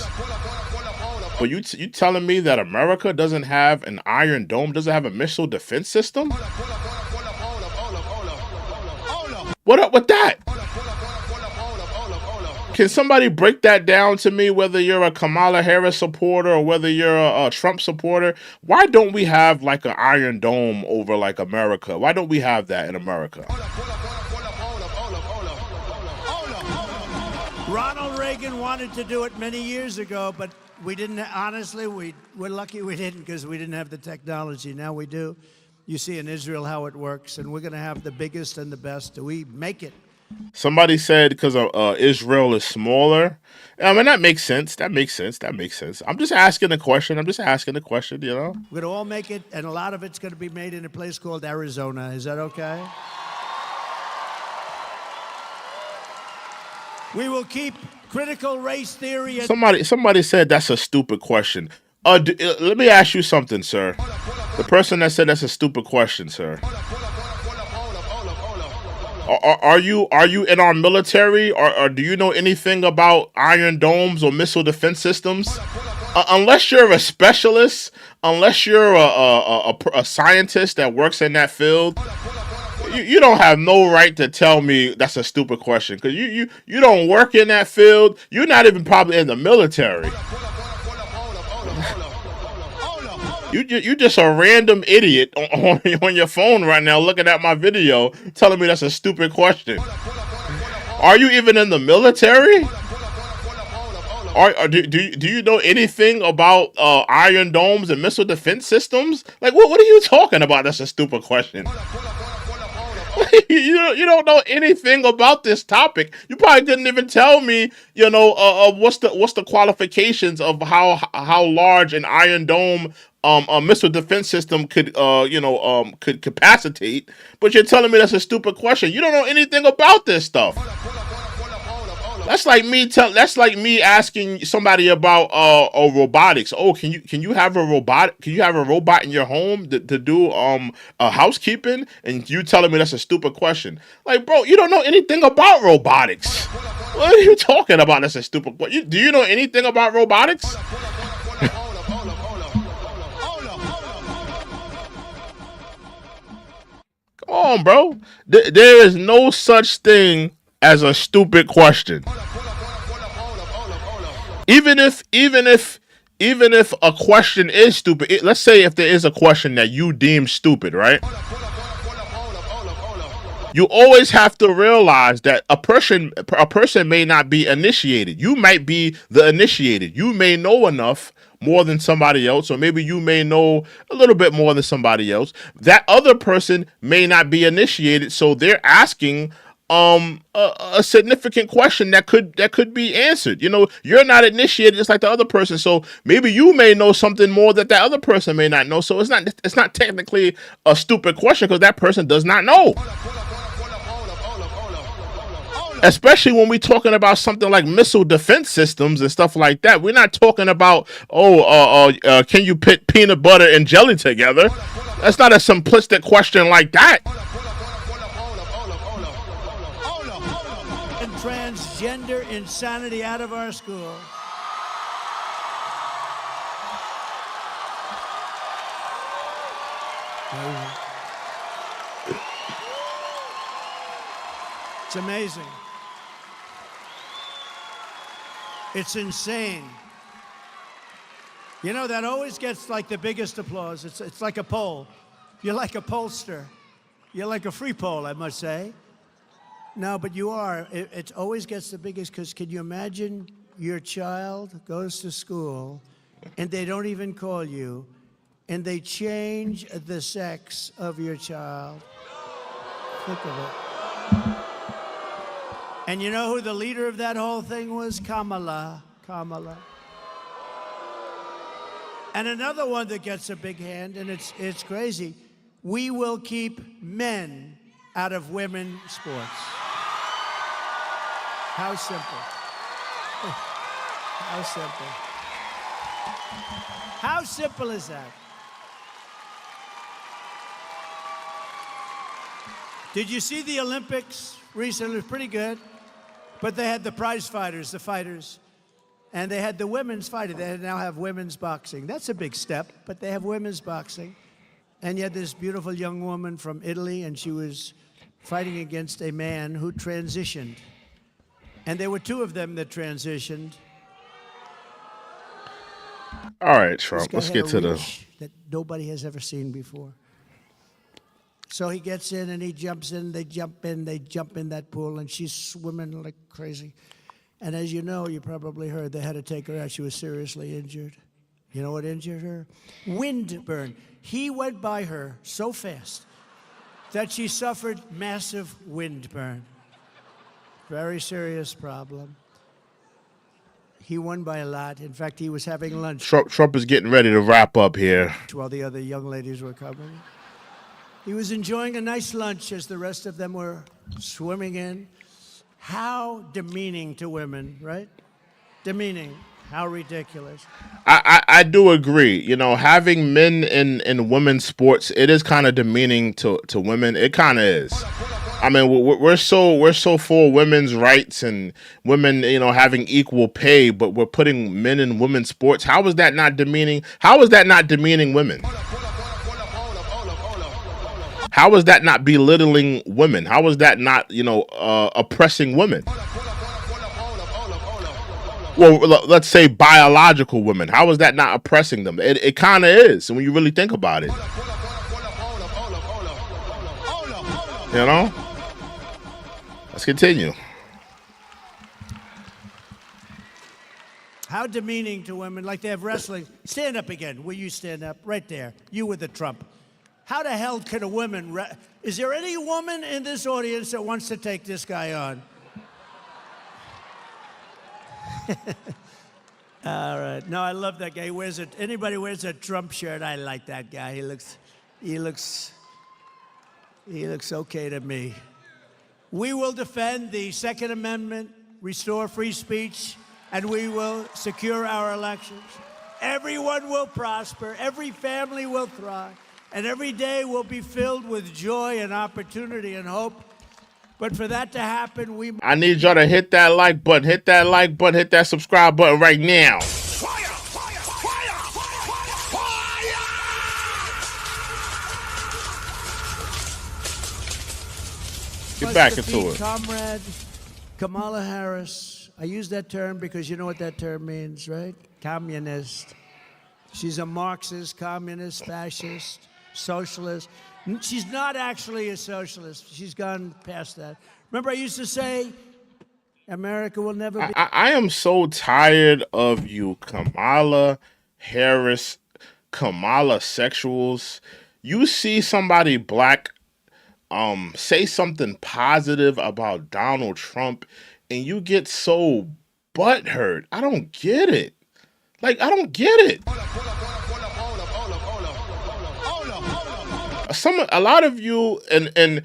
But you telling me that America doesn't have an Iron Dome, doesn't have a missile defense system? What up with that? Can somebody break that down to me, whether you're a Kamala Harris supporter or whether you're a Trump supporter? Why don't we have like an Iron Dome over like America? Why don't we have that in America? Ronald Reagan wanted to do it many years ago, but We didn't, honestly, we're lucky we didn't because we didn't have the technology. Now we do. You see in Israel how it works, and we're going to have the biggest and the best. Do we make it? Somebody said because Israel is smaller. I mean, that makes sense. That makes sense. That makes sense. I'm just asking a question. You know? We're going to all make it, and a lot of it's going to be made in a place called Arizona. Is that okay? We will keep critical race theory. Somebody said that's a stupid question. Let me ask you something, sir. The person that said that's a stupid question, sir. Are you in our military, or do you know anything about Iron Domes or missile defense systems? Unless you're a specialist, unless you're a scientist that works in that field, you don't have no right to tell me that's a stupid question because you don't work in that field. You're not even probably in the military. You just a random idiot on your phone right now looking at my video telling me that's a stupid question. Are you even in the military? Do you know anything about Iron Domes and missile defense systems? Like, what are you talking about? That's a stupid question. You don't know anything about this topic. You probably didn't even tell me, what's the qualifications of how large an Iron Dome a missile defense system could capacitate. But you're telling me that's a stupid question. You don't know anything about this stuff. That's like me asking somebody about robotics. Oh, can you have a robot? Can you have a robot in your home to do housekeeping? And you telling me that's a stupid question? Like, bro, you don't know anything about robotics. What are you talking about? That's a stupid question. Do you know anything about robotics? Come on, bro. There is no such thing as a stupid question. Even if a question is stupid, let's say if there is a question that you deem stupid, right? You always have to realize that a person may not be initiated. You might be the initiated. You may know enough more than somebody else, or maybe you may know a little bit more than somebody else. That other person may not be initiated, so they're asking a significant question that could be answered. You're not initiated just like the other person, so maybe you may know something more that other person may not know. So it's not technically a stupid question because that person does not know. Especially when we're talking about something like missile defense systems and stuff like that. We're not talking about, can you put peanut butter and jelly together? That's not a simplistic question like that. And transgender insanity out of our school. It's amazing. It's insane. That always gets like the biggest applause. It's like a poll. You're like a pollster. You're like a free poll, I must say. No, but you are. It always gets the biggest because can you imagine your child goes to school and they don't even call you and they change the sex of your child? Think of it. And you know who the leader of that whole thing was? Kamala. And another one that gets a big hand, and it's crazy. We will keep men out of women's sports. How simple. How simple. How simple is that? Did you see the Olympics recently? It was pretty good. But they had the prize fighters, the fighters, and they had the women's fighting. They now have women's boxing. That's a big step, but they have women's boxing. And you had this beautiful young woman from Italy, and she was fighting against a man who transitioned. And there were two of them that transitioned. All right, Trump, let's get to that nobody has ever seen before. So he gets in and he jumps in, they jump in that pool, and she's swimming like crazy. And as you know, you probably heard they had to take her out. She was seriously injured. You know what injured her? Windburn. He went by her so fast that she suffered massive windburn. Very serious problem. He won by a lot. In fact, he was having lunch Trump is getting ready to wrap up here. while the other young ladies were coming. He was enjoying a nice lunch as the rest of them were swimming in. How demeaning to women, right? Demeaning. How ridiculous. I do agree. You know, having men in women's sports, it is kind of demeaning to women. It kind of is. I mean, we're so for women's rights and women, you know, having equal pay, but we're putting men in women's sports. How is that not demeaning? How is that not demeaning women? How is that not belittling women? How is that not, you know, oppressing women? Well, let's say biological women. How is that not oppressing them? It kind of is, and when you really think about it. You know? Let's continue. How demeaning to women, like they have wrestling. Stand up again. Will you stand up? Right there. You with the Trump. How the hell can a woman... Is there any woman in this audience that wants to take this guy on? All right. No, I love that guy. He wears it. Anybody wears a Trump shirt, I like that guy. He looks okay to me. We will defend the Second Amendment, restore free speech, and we will secure our elections. Everyone will prosper, every family will thrive, and every day will be filled with joy and opportunity and hope. But for that to happen, I need y'all to hit that like button, hit that subscribe button right now. Fire! Fire! Fire! Fire! Get back into it. Comrade Kamala Harris. I use that term because you know what that term means, right? Communist. She's a Marxist, communist, fascist, socialist. She's not actually a socialist. She's gone past that. Remember I used to say, America will never be... I am so tired of you Kamala Harris, Kamala sexuals. You see somebody black say something positive about Donald Trump, and you get so butthurt. I don't get it. Like, I don't get it. A lot of you, and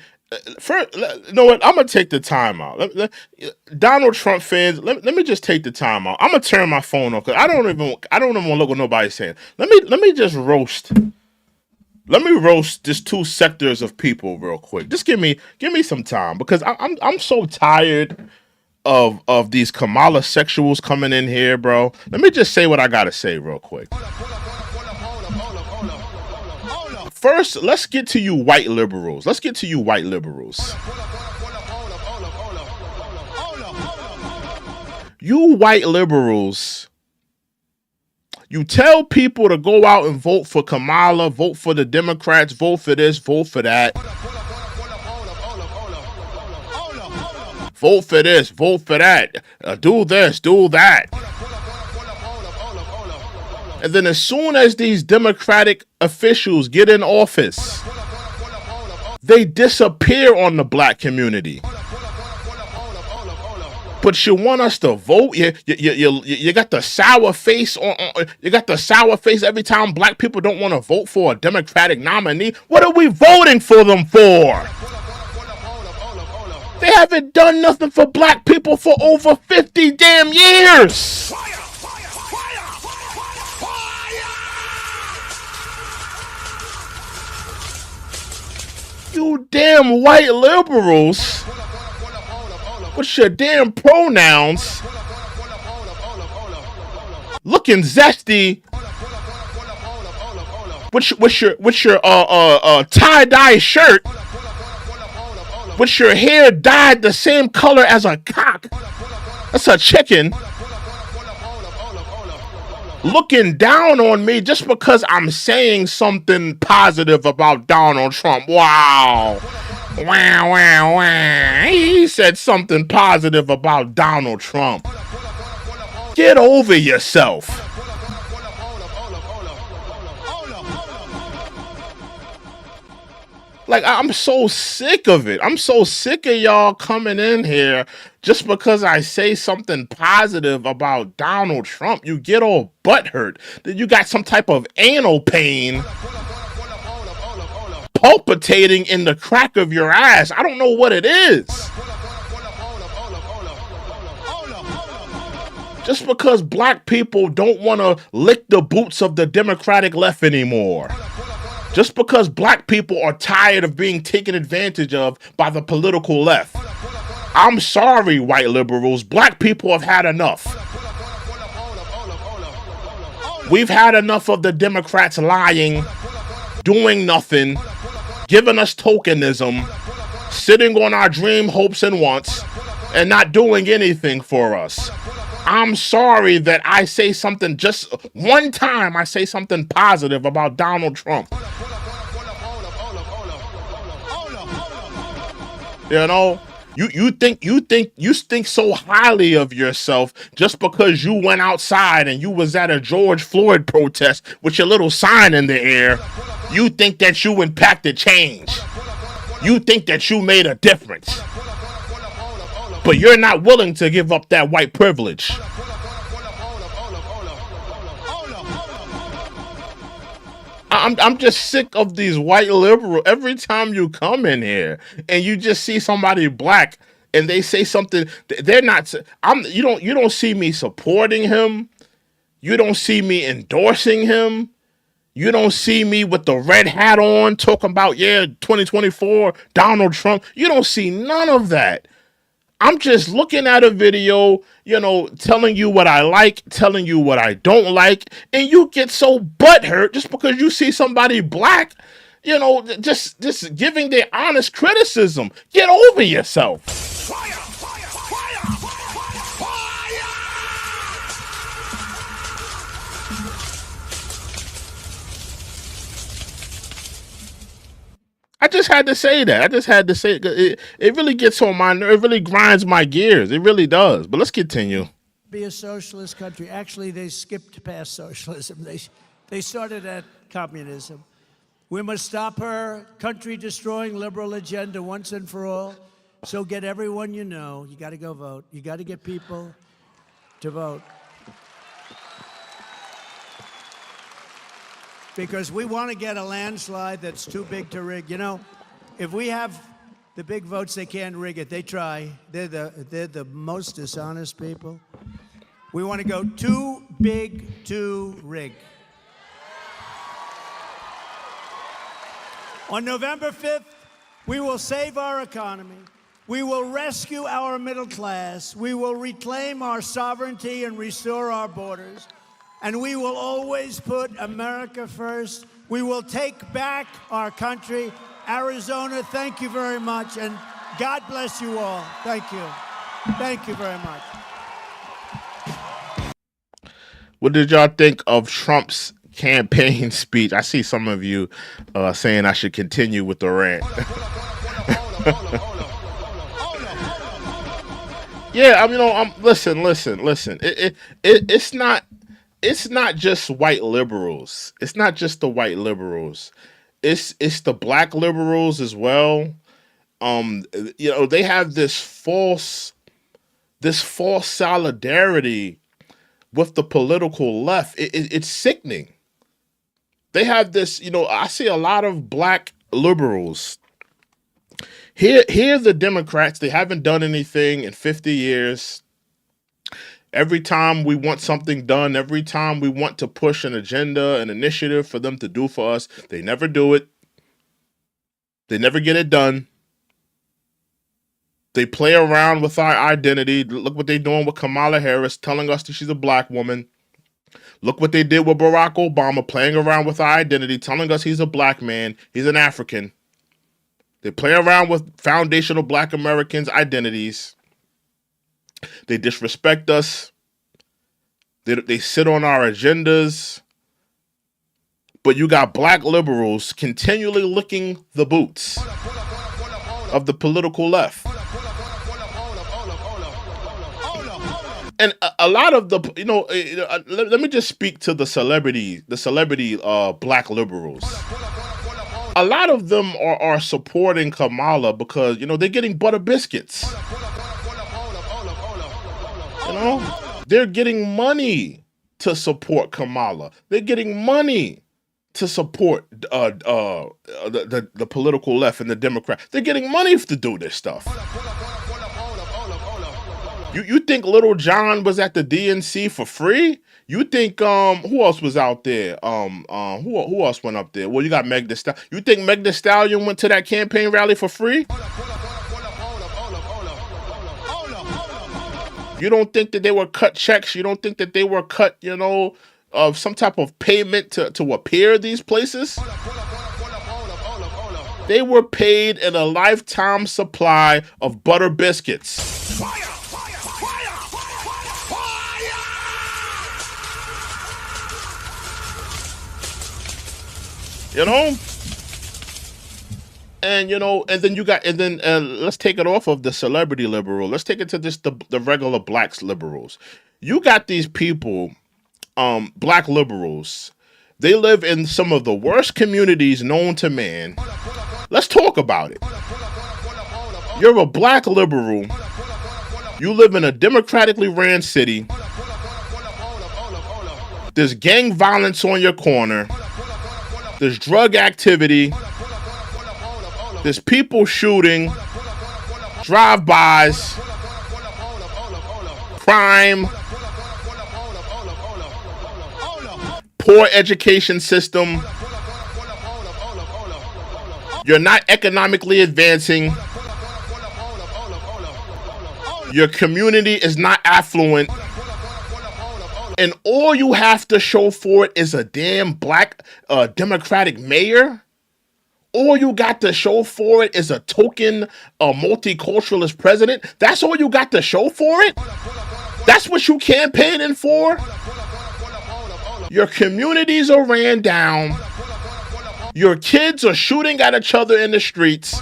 first, you know what? I'm gonna take the time out. Donald Trump fans, let me just take the time out. I'm gonna turn my phone off because I don't even want to look what nobody's saying. Let me just roast. Let me roast just two sectors of people real quick. Just give me some time because I'm so tired of these Kamala sexuals coming in here, bro. Let me just say what I gotta say real quick. First, let's get to you white liberals. You white liberals, you tell people to go out and vote for Kamala, vote for the Democrats, vote for this, vote for that. Vote for this, vote for that. Do this, do that. And then as soon as these Democratic officials get in office, they disappear on the black community. But you want us to vote? You got the sour face on. You got the sour face every time black people don't want to vote for a Democratic nominee. What are we voting for them for? They haven't done nothing for black people for over 50 damn years. You damn white liberals with your damn pronouns looking zesty with your tie-dye shirt with your hair dyed the same color as a cock. That's a chicken. Looking down on me just because I'm saying something positive about Donald Trump. Wow. Wow, wow, wow. He said something positive about Donald Trump. Get over yourself. Like, I'm so sick of it. I'm so sick of y'all coming in here just because I say something positive about Donald Trump. You get all butthurt. Then you got some type of anal pain palpitating in the crack of your ass. I don't know what it is. Just because black people don't want to lick the boots of the Democratic left anymore. Just because black people are tired of being taken advantage of by the political left. I'm sorry, white liberals. Black people have had enough. We've had enough of the Democrats lying, doing nothing, giving us tokenism, sitting on our dream, hopes, and wants, and not doing anything for us. I'm sorry that I say something, just one time I say something positive about Donald Trump. You know, you think so highly of yourself just because you went outside and you was at a George Floyd protest with your little sign in the air. You think that you impacted change. You think that you made a difference. But you're not willing to give up that white privilege. I'm just sick of these white liberals. Every time you come in here and you just see somebody black and they say something, they're not. You don't see me supporting him. You don't see me endorsing him. You don't see me with the red hat on talking about 2024 Donald Trump. You don't see none of that. I'm just looking at a video, telling you what I like, telling you what I don't like, and you get so butthurt just because you see somebody black, just giving their honest criticism. Get over yourself. Fire! Fire! Fire! Fire! I just had to say that. I just had to say it. It really gets on my nerve. It really grinds my gears. It really does. But let's continue. Be a socialist country. Actually, they skipped past socialism. They started at communism. We must stop her country-destroying liberal agenda once and for all. So get everyone you know. You got to go vote. You got to get people to vote. Because we want to get a landslide that's too big to rig. If we have the big votes, they can't rig it. They try. They're the most dishonest people. We want to go too big to rig. On November 5th, we will save our economy. We will rescue our middle class. We will reclaim our sovereignty and restore our borders. And we will always put America first. We will take back our country. Arizona, thank you very much. And God bless you all. Thank you. Thank you very much. What did y'all think of Trump's campaign speech? I see some of you saying I should continue with the rant. Yeah, listen. It's not just white liberals. It's not just the white liberals. It's the black liberals as well. They have this false solidarity with the political left. It's sickening. They have this, I see a lot of black liberals. Here the Democrats, they haven't done anything in 50 years. Every time we want something done, every time we want to push an agenda, an initiative for them to do for us, they never do it. They never get it done. They play around with our identity. Look what they're doing with Kamala Harris, telling us that she's a black woman. Look what they did with Barack Obama, playing around with our identity, telling us he's a black man, he's an African. They play around with foundational black Americans' identities. They disrespect us. They sit on our agendas. But you got black liberals continually licking the boots. of the political left. And a lot of the, let me just speak to the celebrity black liberals. A lot of them are supporting Kamala because, they're getting butter biscuits. They're getting money to support Kamala. They're getting money to support the political left and the Democrats. They're getting money to do this stuff. You think Little John was at the DNC for free? You think who else was out there? Who else went up there? Well, you got Meg Thee Stallion. You think Meg Thee Stallion went to that campaign rally for free? You don't think that they were cut checks? You don't think that they were cut, of some type of payment to appear these places? They were paid in a lifetime supply of butter biscuits. Fire! Fire! Fire! And then let's take it off of the celebrity liberal. Let's take it to just the regular blacks liberals. You got these people, black liberals. They live in some of the worst communities known to man. Let's talk about it. You're a black liberal. You live in a democratically ran city. There's gang violence on your corner. There's drug activity. There's people shooting. Drive-bys. Crime. Poor education system. You're not economically advancing. Your community is not affluent. And all you have to show for it is a damn black Democratic mayor. All you got to show for it is a token multiculturalist president. That's all you got to show for it? That's what you campaigning for? Your communities are ran down. Your kids are shooting at each other in the streets.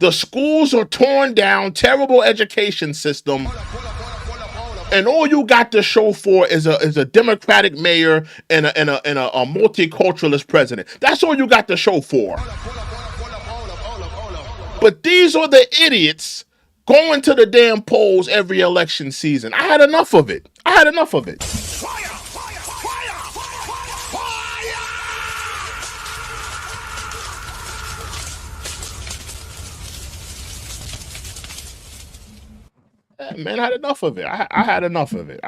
The schools are torn down, terrible education system. And all you got to show for is a Democratic mayor and a multiculturalist president. That's all you got to show for. But these are the idiots going to the damn polls every election season. I had enough of it. Fire! Fire! Man, I had enough of it. I had enough of it.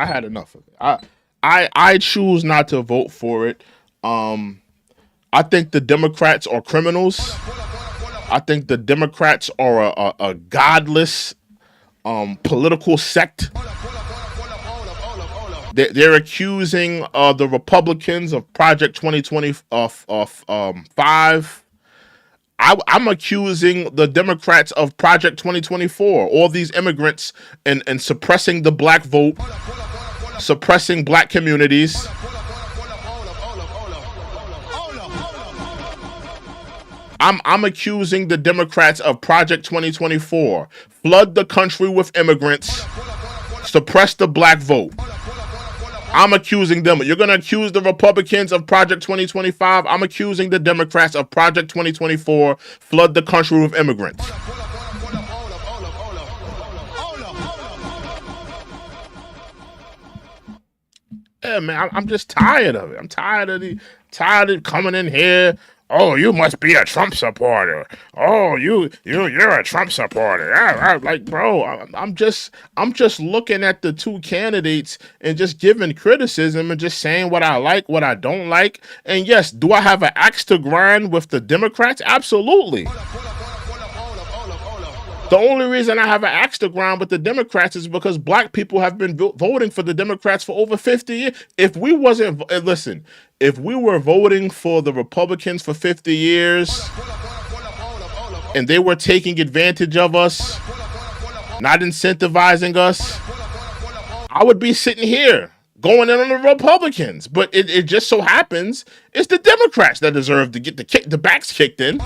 I choose not to vote for it. I think the Democrats are criminals. I think the Democrats are a godless political sect. They're accusing the Republicans of Project 2025. I'm accusing the Democrats of Project 2024. All these immigrants and suppressing the black vote, suppressing black communities. I'm accusing the Democrats of Project 2024. Flood the country with immigrants, suppress the black vote. I'm accusing them. You're going to accuse the Republicans of Project 2025. I'm accusing the Democrats of Project 2024. Flood the country with immigrants. Yeah, man, I'm just tired of it. I'm tired of coming in here. Oh, you must be a Trump supporter. Oh, you're a Trump supporter. Like, bro, I'm just looking at the two candidates and just giving criticism and just saying what I like, what I don't like. And yes, do I have an axe to grind with the Democrats? Absolutely. The only reason I have an axe to grind with the Democrats is because black people have been voting for the Democrats for over 50 years. If we were voting for the Republicans for 50 years and they were taking advantage of us, not incentivizing us, I would be sitting here going in on the Republicans. But it just so happens it's the Democrats that deserve to get the backs kicked in.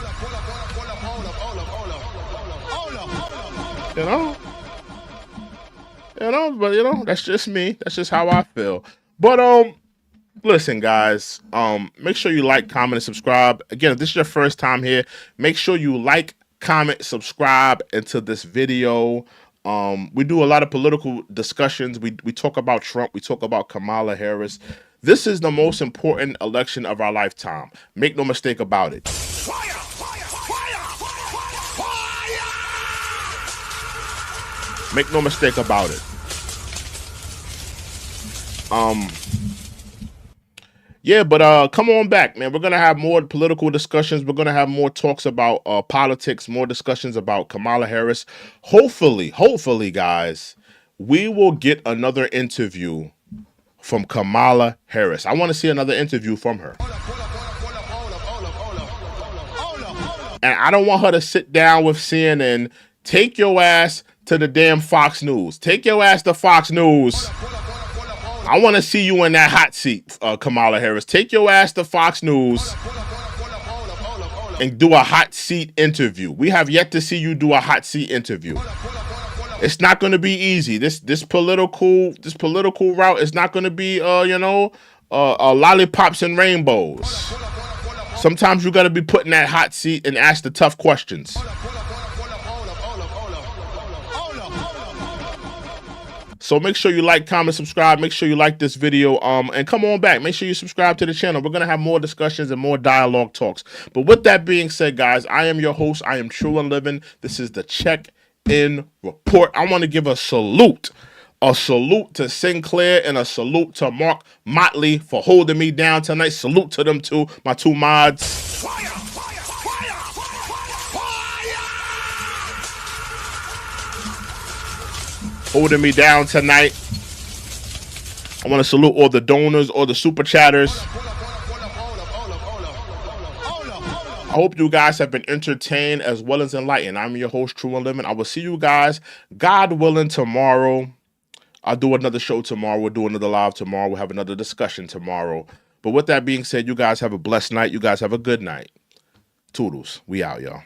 You know, but that's just me. That's just how I feel. But listen, guys, make sure you like, comment, and subscribe. Again, if this is your first time here, make sure you like, comment, subscribe into this video. We do a lot of political discussions. We talk about Trump. We talk about Kamala Harris. This is the most important election of our lifetime. Make no mistake about it. Fire! Fire! Fire! Fire! Make no mistake about it. Yeah, but come on back, man. We're gonna have more political discussions. We're gonna have more talks about politics, more discussions about Kamala Harris. Hopefully, guys, we will get another interview from Kamala Harris. I want to see another interview from her. And I don't want her to sit down with CNN. Take your ass to the damn Fox News. Take your ass to Fox News. I want to see you in that hot seat, Kamala Harris. Take your ass to Fox News and do a hot seat interview. We have yet to see you do a hot seat interview. It's not going to be easy. This political route is not going to be lollipops and rainbows. Sometimes you got to be put in that hot seat and ask the tough questions. So make sure you like, comment, subscribe. Make sure you like this video. And come on back. Make sure you subscribe to the channel. We're going to have more discussions and more dialogue talks. But with that being said, guys, I am your host. I am True and Living. This is the Check-In Report. I want to give a salute. A salute to Sinclair and a salute to Mark Motley for holding me down tonight. Salute to them two, my two mods. Fire! Fire! Fire! Holding me down tonight. I want to salute all the donors, all the super chatters. I hope you guys have been entertained as well as enlightened. I'm your host, True and Living. I will see you guys, God willing, tomorrow. I'll do another show tomorrow. We'll do another live tomorrow. We'll have another discussion tomorrow. But with that being said, you guys have a blessed night. You guys have a good night. Toodles. We out, y'all.